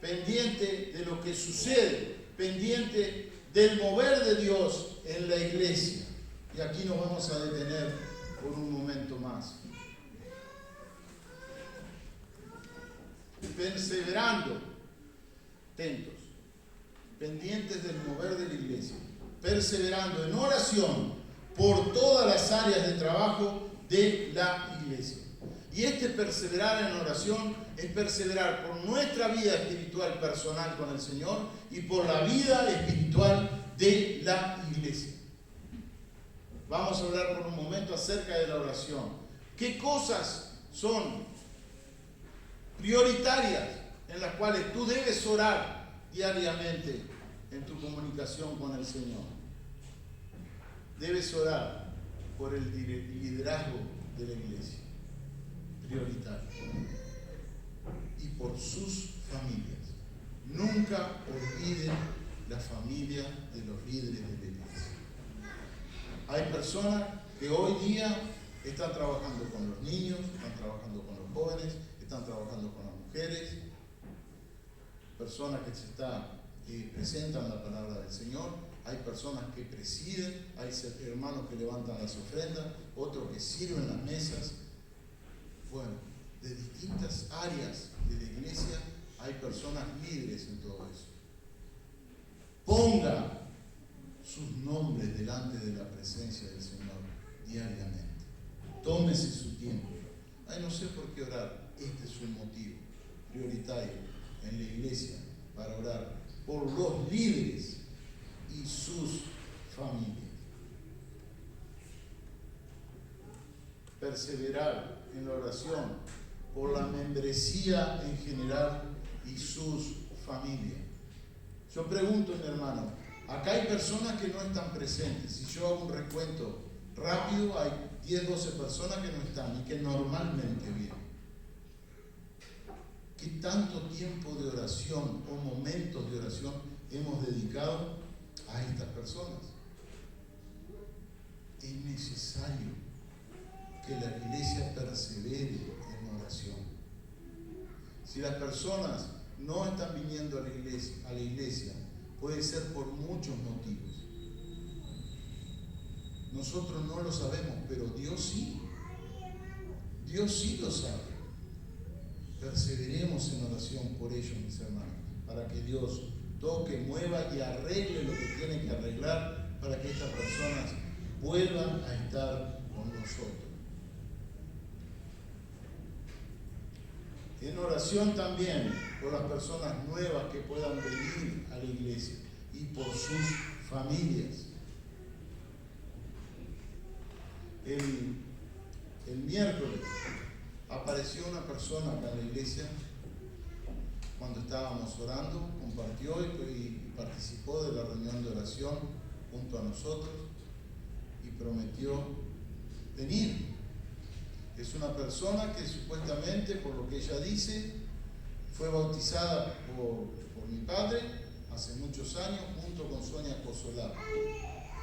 Pendiente de lo que sucede, pendiente del mover de Dios en la iglesia. Y aquí nos vamos a detener por un momento más. Perseverando, atentos, pendientes del mover de la iglesia, perseverando en oración por todas las áreas de trabajo de la iglesia. Y este perseverar en oración es perseverar por nuestra vida espiritual personal con el Señor y por la vida espiritual de la iglesia. Vamos a hablar por un momento acerca de la oración. ¿Qué cosas son prioritarias en las cuales tú debes orar diariamente en tu comunicación con el Señor? Debes orar por el liderazgo de la iglesia, prioritario, y por sus familias. Nunca olviden la familia de los líderes de la iglesia. Hay personas que hoy día están trabajando con los niños, están trabajando con los jóvenes, están trabajando con las mujeres, personas que presentan la palabra del Señor, hay personas que presiden, hay hermanos que levantan las ofrendas, otros que sirven las mesas. Bueno, de distintas áreas de la iglesia hay personas líderes en todo eso. Ponga sus nombres delante de la presencia del Señor diariamente. Tómese su tiempo. Ay, no sé por qué orar. Este es un motivo prioritario en la iglesia para orar por los líderes y sus familias. Perseverar en la oración por la membresía en general y sus familias. Yo pregunto, mi hermano, acá hay personas que no están presentes. Si yo hago un recuento rápido, hay 10, 12 personas que no están y que normalmente vienen. ¿Qué tanto tiempo de oración o momentos de oración hemos dedicado a estas personas? Es necesario que la iglesia persevere en oración. Si las personas no están viniendo a la iglesia, puede ser por muchos motivos. Nosotros no lo sabemos, pero Dios sí. Dios sí lo sabe. Perseveremos en oración por ellos, mis hermanos, para que Dios toque, mueva y arregle lo que tiene que arreglar para que estas personas vuelvan a estar con nosotros. En oración también por las personas nuevas que puedan venir a la iglesia y por sus familias. El miércoles apareció una persona acá en la iglesia cuando estábamos orando, compartió y participó de la reunión de oración junto a nosotros y prometió venir. Es una persona que supuestamente, por lo que ella dice, fue bautizada por mi padre hace muchos años junto con Sonia Cosolá.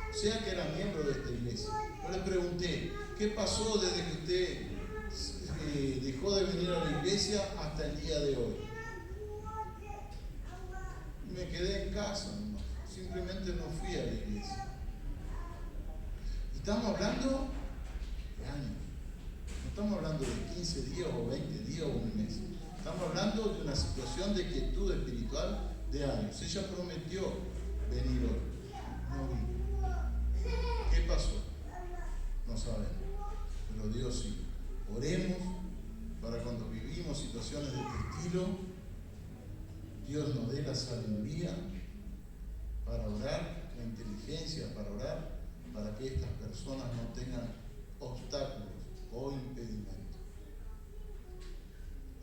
O sea que era miembro de esta iglesia. Yo le pregunté, ¿qué pasó desde que usted dejó de venir a la iglesia hasta el día de hoy? Me quedé en casa, simplemente no fui a la iglesia. Y estamos hablando de años. No estamos hablando de 15 días o 20 días o un mes. Estamos hablando de una situación de quietud espiritual de años. Ella prometió venir hoy. No vino. ¿Qué pasó? No sabemos. Pero Dios sí. Oremos para cuando vivimos situaciones de este estilo, Dios nos dé la sabiduría para orar, la inteligencia para orar, para que estas personas no tengan obstáculos o impedimentos.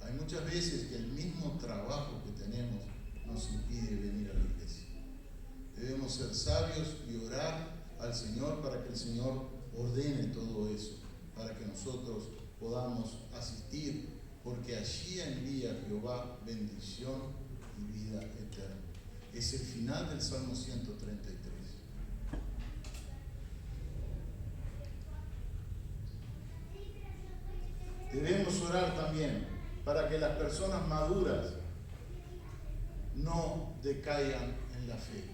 Hay muchas veces que el mismo trabajo que tenemos nos impide venir a la iglesia. Debemos ser sabios y orar al Señor para que el Señor ordene todo eso, para que nosotros podamos asistir, porque allí envía Jehová bendición y vida eterna. Es el final del Salmo 133. Debemos orar también para que las personas maduras no decaigan en la fe.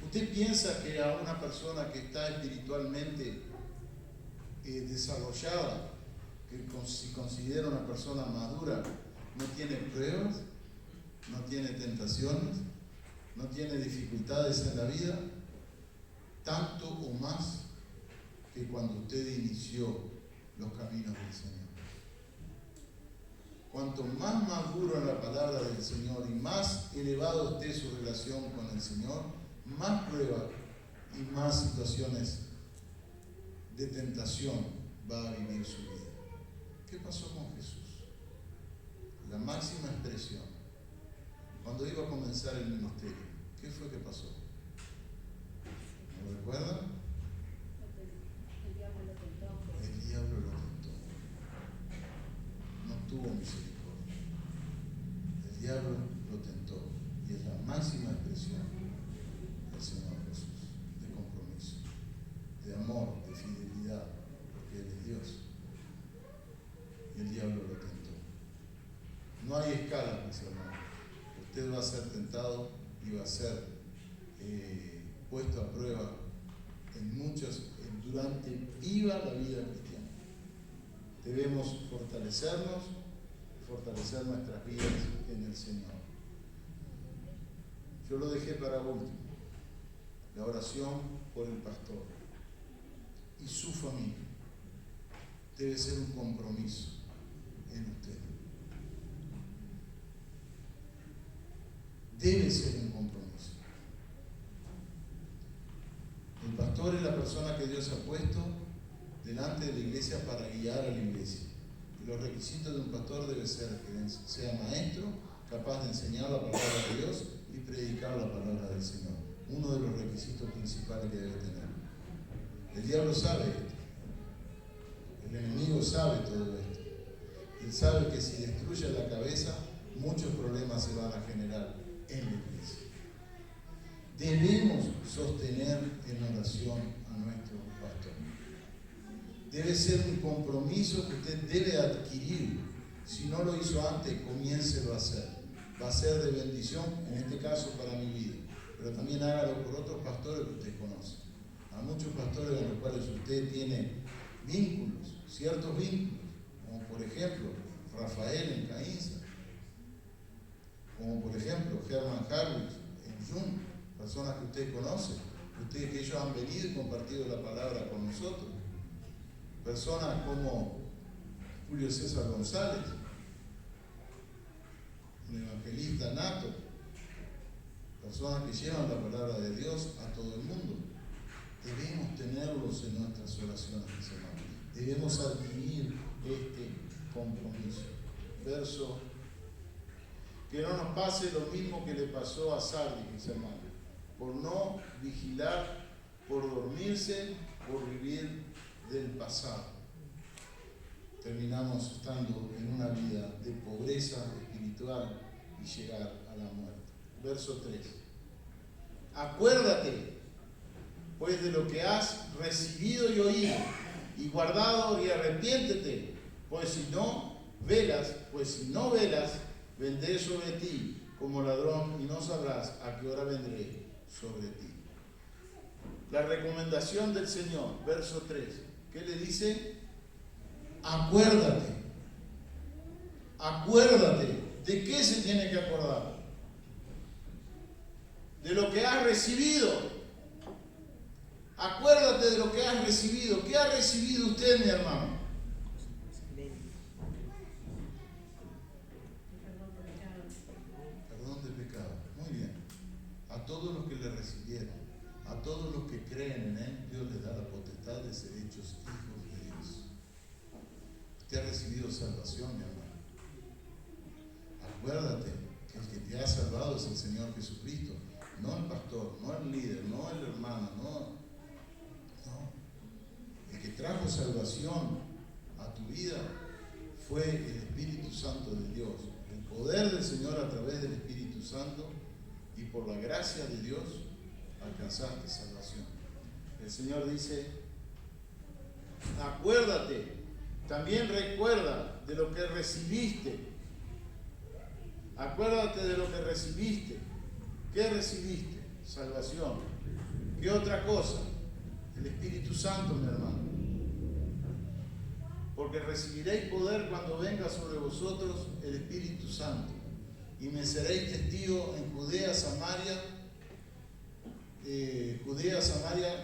¿Usted piensa que a una persona que está espiritualmente desarrollada, que si considera una persona madura, no tiene pruebas, no tiene tentaciones, no tiene dificultades en la vida? Tanto o más que cuando usted inició los caminos del Señor. Cuanto más maduro en la palabra del Señor y más elevado esté su relación con el Señor, más pruebas y más situaciones de tentación va a vivir su vida. ¿Qué pasó con Jesús? La máxima expresión. Cuando iba a comenzar el ministerio, ¿qué fue que pasó? ¿Me lo recuerdan? El diablo lo tentó. El diablo lo tentó. No tuvo misericordia. El diablo lo tentó. Y es la máxima expresión del Señor Jesús, de compromiso, de amor, de fidelidad, porque Él es Dios. Y el diablo lo tentó. No hay escala, mis hermanos. Usted va a ser tentado y va a ser puesto a prueba durante viva la vida cristiana. Debemos fortalecernos, fortalecer nuestras vidas en el Señor. Yo lo dejé para último, la oración por el pastor y su familia. Debe ser un compromiso en usted. Debe ser un compromiso. El pastor es la persona que Dios ha puesto delante de la iglesia para guiar a la iglesia. Y los requisitos de un pastor deben ser que sea maestro, capaz de enseñar la palabra de Dios y predicar la palabra del Señor. Uno de los requisitos principales que debe tener. El diablo sabe esto. El enemigo sabe todo esto. Él sabe que si destruye la cabeza, muchos problemas se van a generar en la iglesia. Debemos sostener en oración a nuestro pastor. Debe ser un compromiso que usted debe adquirir. Si no lo hizo antes, comiéncelo a hacer. Va a ser de bendición, en este caso para mi vida, pero también hágalo por otros pastores que usted conoce. A muchos pastores con los cuales usted tiene vínculos, ciertos vínculos, como por ejemplo Rafael en Caínza, como por ejemplo Herman Harris en Jun, personas que usted conoce, que ellos han venido y compartido la palabra con nosotros. Personas como Julio César González, un evangelista nato, personas que llevan la palabra de Dios a todo el mundo. Debemos tenerlos en nuestras oraciones, mis hermanos. Debemos adquirir este compromiso. Verso, que no nos pase lo mismo que le pasó a Sardis, mis hermanos, por no vigilar, por dormirse, por vivir del pasado. Terminamos estando en una vida de pobreza espiritual y llegar a la muerte. Verso 3. Acuérdate, pues, de lo que has recibido y oído, y guardado, y arrepiéntete, pues si no velas, vendré sobre ti como ladrón, y no sabrás a qué hora vendré sobre ti. La recomendación del Señor, verso 3, ¿qué le dice? Acuérdate. Acuérdate. ¿De qué se tiene que acordar? De lo que has recibido. Acuérdate de lo que has recibido. ¿Qué ha recibido usted, mi hermano? Perdón de pecado. Muy bien. A todos los que le recibieron, a todos los que creen en Él, Dios les da la potestad de ser hechos hijos de Dios. Usted ha recibido salvación, mi hermano. Acuérdate que el que te ha salvado es el Señor Jesucristo, no el pastor, no el líder, no el hermano, no. El que trajo salvación a tu vida fue el Espíritu Santo de Dios, el poder del Señor a través del Espíritu Santo, y por la gracia de Dios alcanzaste salvación. El Señor dice, acuérdate, también recuerda de lo que recibiste. Acuérdate de lo que recibiste. ¿Qué recibiste? Salvación. ¿Qué otra cosa? El Espíritu Santo, mi hermano. Porque recibiréis poder cuando venga sobre vosotros el Espíritu Santo. Y me seréis testigos en Judea, Samaria,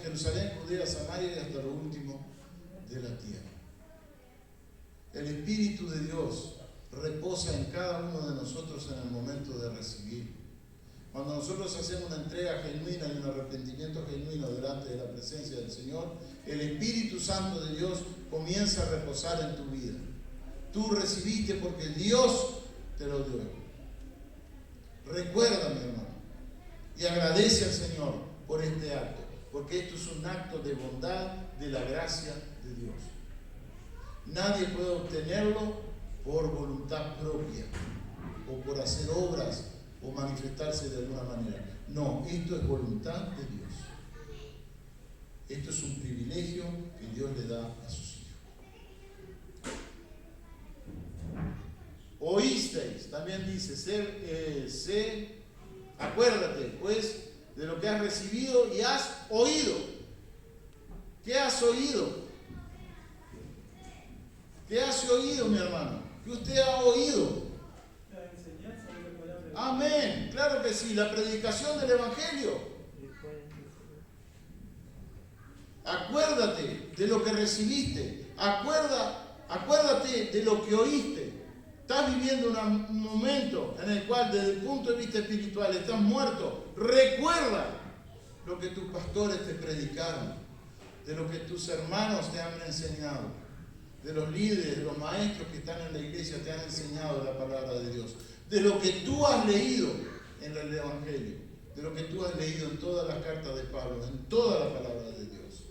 Jerusalén, Judea, Samaria y hasta lo último de la tierra. El Espíritu de Dios reposa en cada uno de nosotros en el momento de recibir. Cuando nosotros hacemos una entrega genuina y un arrepentimiento genuino delante de la presencia del Señor, el Espíritu Santo de Dios comienza a reposar en tu vida. Tú recibiste porque Dios te lo dio. Recuerda, mi hermano, y agradece al Señor por este acto, porque esto es un acto de bondad de la gracia de Dios. Nadie puede obtenerlo por voluntad propia o por hacer obras o manifestarse de alguna manera. No, esto es voluntad de Dios. Esto es un privilegio que Dios le da a sus hijos. Oísteis, también dice, acuérdate pues de lo que has recibido y has oído. ¿Qué has oído? ¿Qué has oído, mi hermano? ¿Qué usted ha oído? La enseñanza de la palabra de Dios. Amén, claro que sí, la predicación del Evangelio. Acuérdate de lo que recibiste, acuérdate de lo que oíste. Estás viviendo un momento en el cual desde el punto de vista espiritual estás muerto. Recuerda lo que tus pastores te predicaron, de lo que tus hermanos te han enseñado, de los líderes, de los maestros que están en la iglesia te han enseñado la palabra de Dios, de lo que tú has leído en el Evangelio, de lo que tú has leído en todas las cartas de Pablo, en toda la palabra de Dios.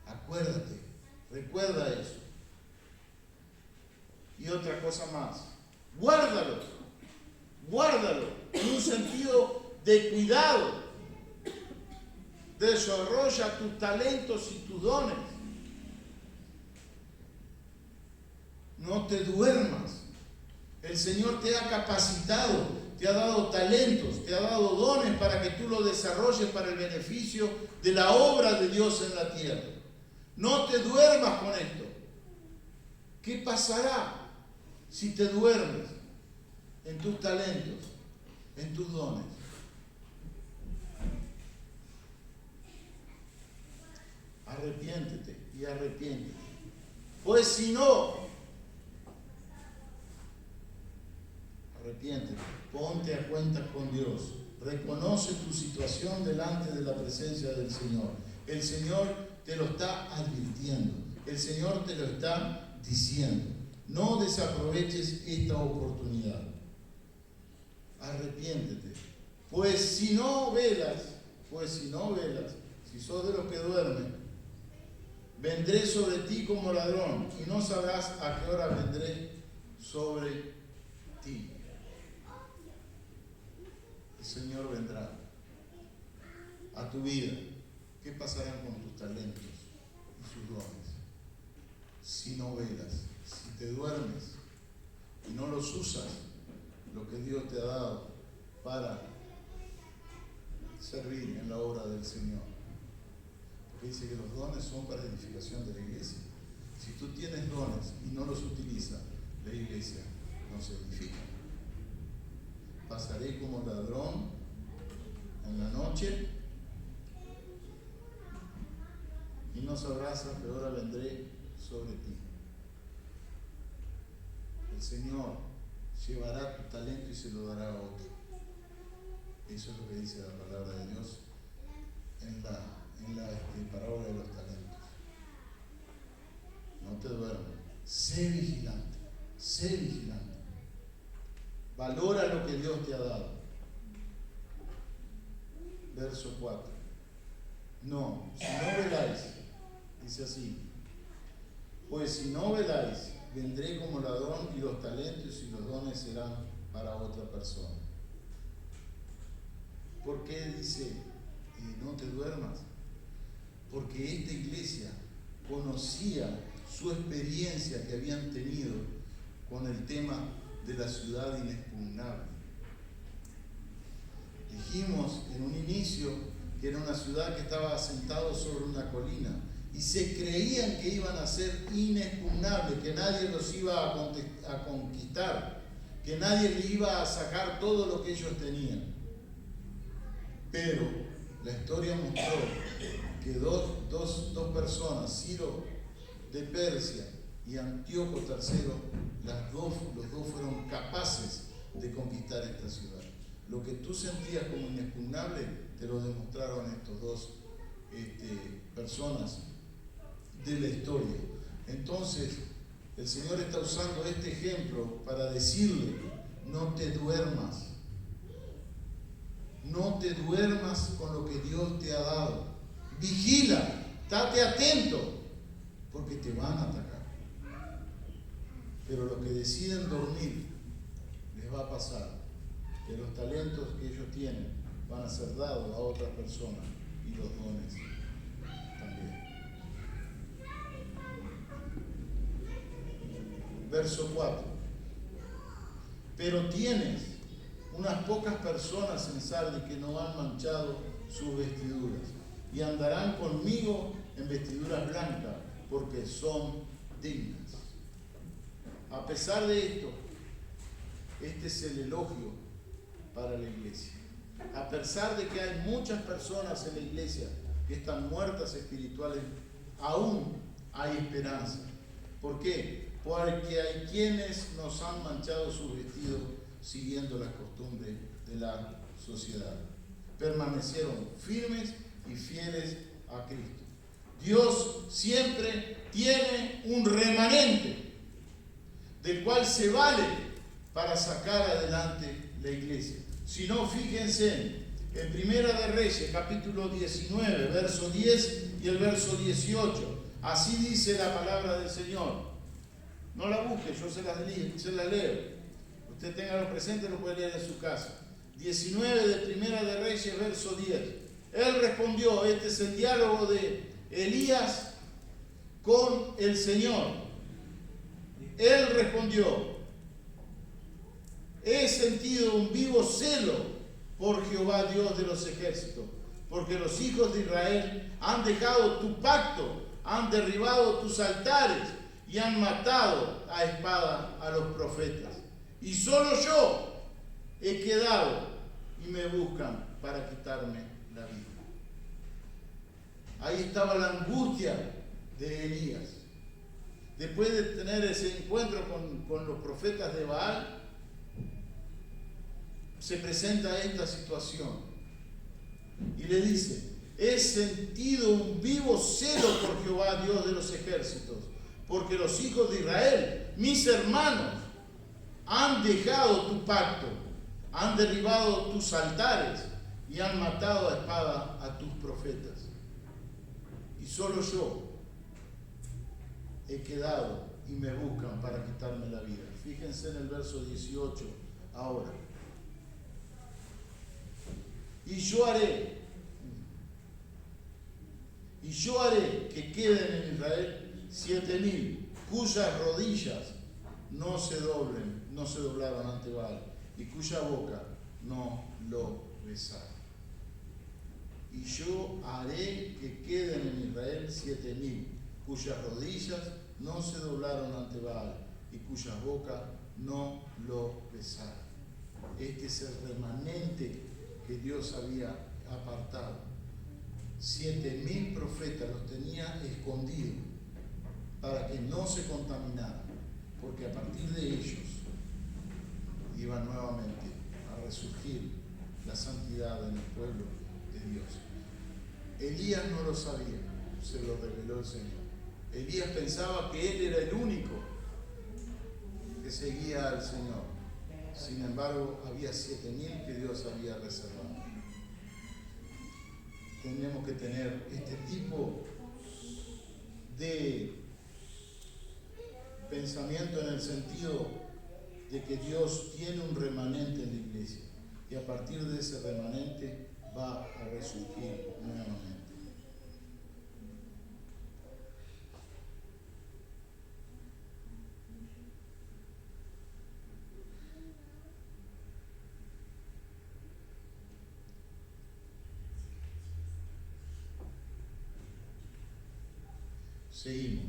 Acuérdate, recuerda eso. Y otra cosa más, guárdalo en un sentido de cuidado. Desarrolla tus talentos y tus dones. No te duermas. El Señor te ha capacitado, te ha dado talentos, te ha dado dones para que tú los desarrolles para el beneficio de la obra de Dios en la tierra. No te duermas con esto. ¿Qué pasará si te duermes en tus talentos, en tus dones? Arrepiéntete y arrepiéntete. Pues si no, arrepiéntete, ponte a cuentas con Dios, reconoce tu situación delante de la presencia del Señor. El Señor te lo está advirtiendo, el Señor te lo está diciendo. No desaproveches esta oportunidad. Arrepiéntete. Pues si no velas, si sos de los que duermen, vendré sobre ti como ladrón y no sabrás a qué hora vendré sobre ti. El Señor vendrá a tu vida. ¿Qué pasarán con tus talentos y sus dones? Si no velas, si te duermes y no los usas, lo que Dios te ha dado para servir en la obra del Señor. Porque dice que los dones son para edificación de la iglesia. Si tú tienes dones y no los utilizas, la iglesia no se edifica. Pasaré como ladrón en la noche y no sabrás a qué hora vendré sobre ti. El Señor llevará tu talento y se lo dará a otro. Eso es lo que dice la palabra de Dios en la parábola de los talentos. No te duermas, sé vigilante, sé vigilante. Valora lo que Dios te ha dado. Verso 4. No, si no veláis, dice así, pues si no veláis, vendré como ladrón y los talentos y los dones serán para otra persona. ¿Por qué dice no te duermas? Porque esta iglesia conocía su experiencia que habían tenido con el tema de la ciudad inexpugnable. Dijimos en un inicio que era una ciudad que estaba asentada sobre una colina, y se creían que iban a ser inexpugnables, que nadie los iba a conquistar, que nadie le iba a sacar todo lo que ellos tenían. Pero la historia mostró que dos personas, Ciro de Persia y Antíoco III, los dos fueron capaces de conquistar esta ciudad. Lo que tú sentías como inexpugnable, te lo demostraron estos dos personas de la historia. Entonces, el Señor está usando este ejemplo para decirle: no te duermas. No te duermas con lo que Dios te ha dado. Vigila, estate atento, porque te van a atacar. Pero los que deciden dormir, les va a pasar que los talentos que ellos tienen van a ser dados a otras personas, y los dones también. Verso 4. Pero tienes unas pocas personas en Sardis que no han manchado sus vestiduras, y andarán conmigo en vestiduras blancas, porque son dignas. A pesar de esto, este es el elogio para la iglesia. A pesar de que hay muchas personas en la iglesia que están muertas espirituales, aún hay esperanza. ¿Por qué? Porque hay quienes nos han manchado sus vestidos siguiendo las costumbres de la sociedad. Permanecieron firmes y fieles a Cristo. Dios siempre tiene un remanente del cual se vale para sacar adelante la iglesia. Si no, fíjense en Primera de Reyes, capítulo 19, verso 10 y el verso 18. Así dice la palabra del Señor. No la busque, yo se la leo. Usted téngalo presente, lo puede leer en su casa. 19 de Primera de Reyes, verso 10. Él respondió, este es el diálogo de Elías con el Señor. Él respondió: he sentido un vivo celo por Jehová Dios de los ejércitos, porque los hijos de Israel han dejado tu pacto, han derribado tus altares y han matado a espada a los profetas. Y solo yo he quedado y me buscan para quitarme la vida. Ahí estaba la angustia de Elías. Después de tener ese encuentro con los profetas de Baal, se presenta esta situación y le dice: he sentido un vivo celo por Jehová Dios de los ejércitos, porque los hijos de Israel, mis hermanos, han dejado tu pacto, han derribado tus altares y han matado a espada a tus profetas. Y solo yo he quedado y me buscan para quitarme la vida. Fíjense en el verso 18 ahora. Y yo haré que queden en Israel 7,000 cuyas rodillas no se doblaron ante Baal, y cuya boca no lo besaron. Y yo haré que queden en Israel 7,000 cuyas rodillas no se doblaron ante Baal y cuyas bocas no lo besaron. Este es el remanente que Dios había apartado. 7,000 profetas los tenía escondidos para que no se contaminaran, porque a partir de ellos iba nuevamente a resurgir la santidad en el pueblo de Dios. Elías no lo sabía, se lo reveló el Señor. Elías pensaba que él era el único que seguía al Señor. Sin embargo, había 7,000 que Dios había reservado. Tenemos que tener este tipo de pensamiento en el sentido de que Dios tiene un remanente en la iglesia, y a partir de ese remanente va a resurgir nuevamente. Seguimos.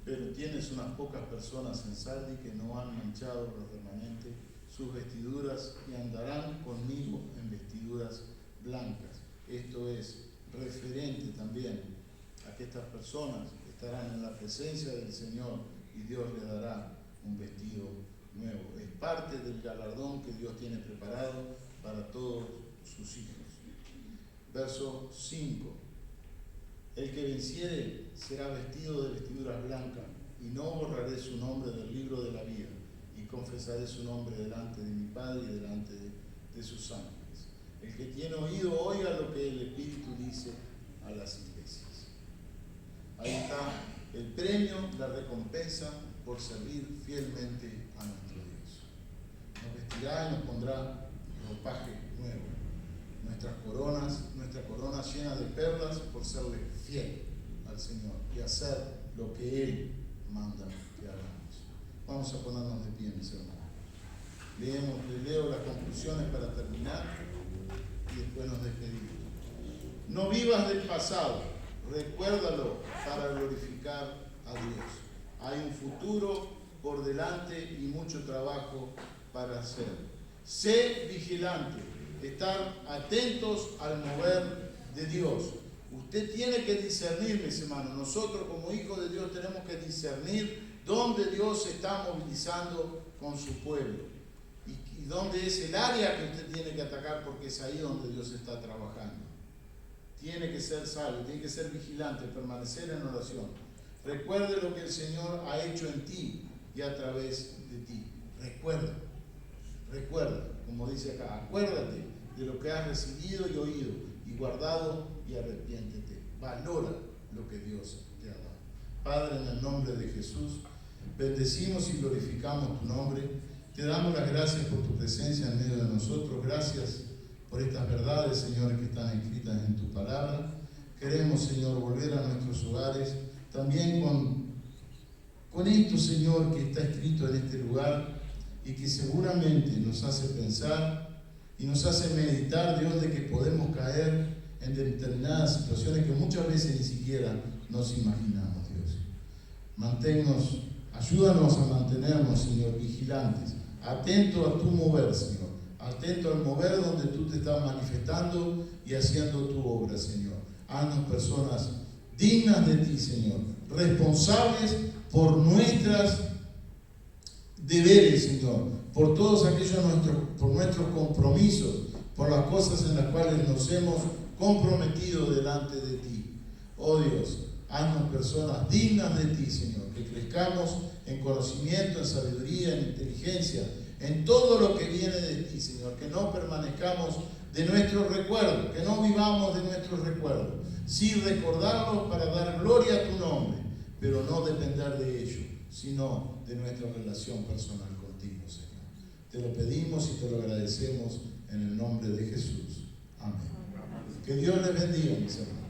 Pero tienes unas pocas personas en Sardi que no han manchado los remanentes sus vestiduras y andarán conmigo en vestiduras blancas. Esto es referente también a que estas personas estarán en la presencia del Señor y Dios le dará un vestido nuevo. Es parte del galardón que Dios tiene preparado para todos sus hijos. Verso 5. El que venciere será vestido de vestiduras blancas, y no borraré su nombre del libro de la vida, y confesaré su nombre delante de mi Padre y delante de sus ángeles. El que tiene oído, oiga lo que el Espíritu dice a las iglesias. Ahí está el premio, la recompensa por servir fielmente a nuestro Dios. Nos vestirá y nos pondrá ropaje nuevo. Nuestra corona llena de perlas por serle fiel al Señor y hacer lo que Él manda que hagamos. Vamos a ponernos de pie, mis hermanos. Leo las conclusiones para terminar y después nos despedimos. No vivas del pasado, recuérdalo para glorificar a Dios. Hay un futuro por delante y mucho trabajo para hacer. Sé vigilante, estar atentos al mover de Dios. Usted tiene que discernir, mis hermanos. Nosotros como hijos de Dios tenemos que discernir dónde Dios se está movilizando con su pueblo y dónde es el área que usted tiene que atacar, porque es ahí donde Dios está trabajando. Tiene que ser sabio, tiene que ser vigilante, permanecer en oración. Recuerde lo que el Señor ha hecho en ti y a través de ti. Recuerda, como dice acá, acuérdate de lo que has recibido y oído y guardado y arrepiéntete. Valora lo que Dios te ha dado. Padre, en el nombre de Jesús, bendecimos y glorificamos tu nombre. Te damos las gracias por tu presencia en medio de nosotros. Gracias por estas verdades, Señor, que están escritas en tu palabra. Queremos, Señor, volver a nuestros hogares, también con esto, Señor, que está escrito en este lugar y que seguramente nos hace pensar y nos hace meditar, Dios, de que podemos caer en determinadas situaciones que muchas veces ni siquiera nos imaginamos, Dios. Ayúdanos a mantenernos, Señor, vigilantes, atentos a tu mover, Señor, atento al mover donde tú te estás manifestando y haciendo tu obra, Señor. Haznos personas dignas de ti, Señor, responsables por nuestras deberes, Señor, por todos aquellos por nuestros compromisos, por las cosas en las cuales nos hemos comprometido delante de ti. Oh Dios, haznos personas dignas de ti, Señor, que crezcamos en conocimiento, en sabiduría, en inteligencia, en todo lo que viene de ti, Señor, que no permanezcamos de nuestros recuerdos, que no vivamos de nuestros recuerdos, sí recordarlos para dar gloria a tu nombre, pero no depender de ello, sino de nuestra relación personal contigo, Señor. Te lo pedimos y te lo agradecemos en el nombre de Jesús. Amén. Que Dios les bendiga, mis hermanos.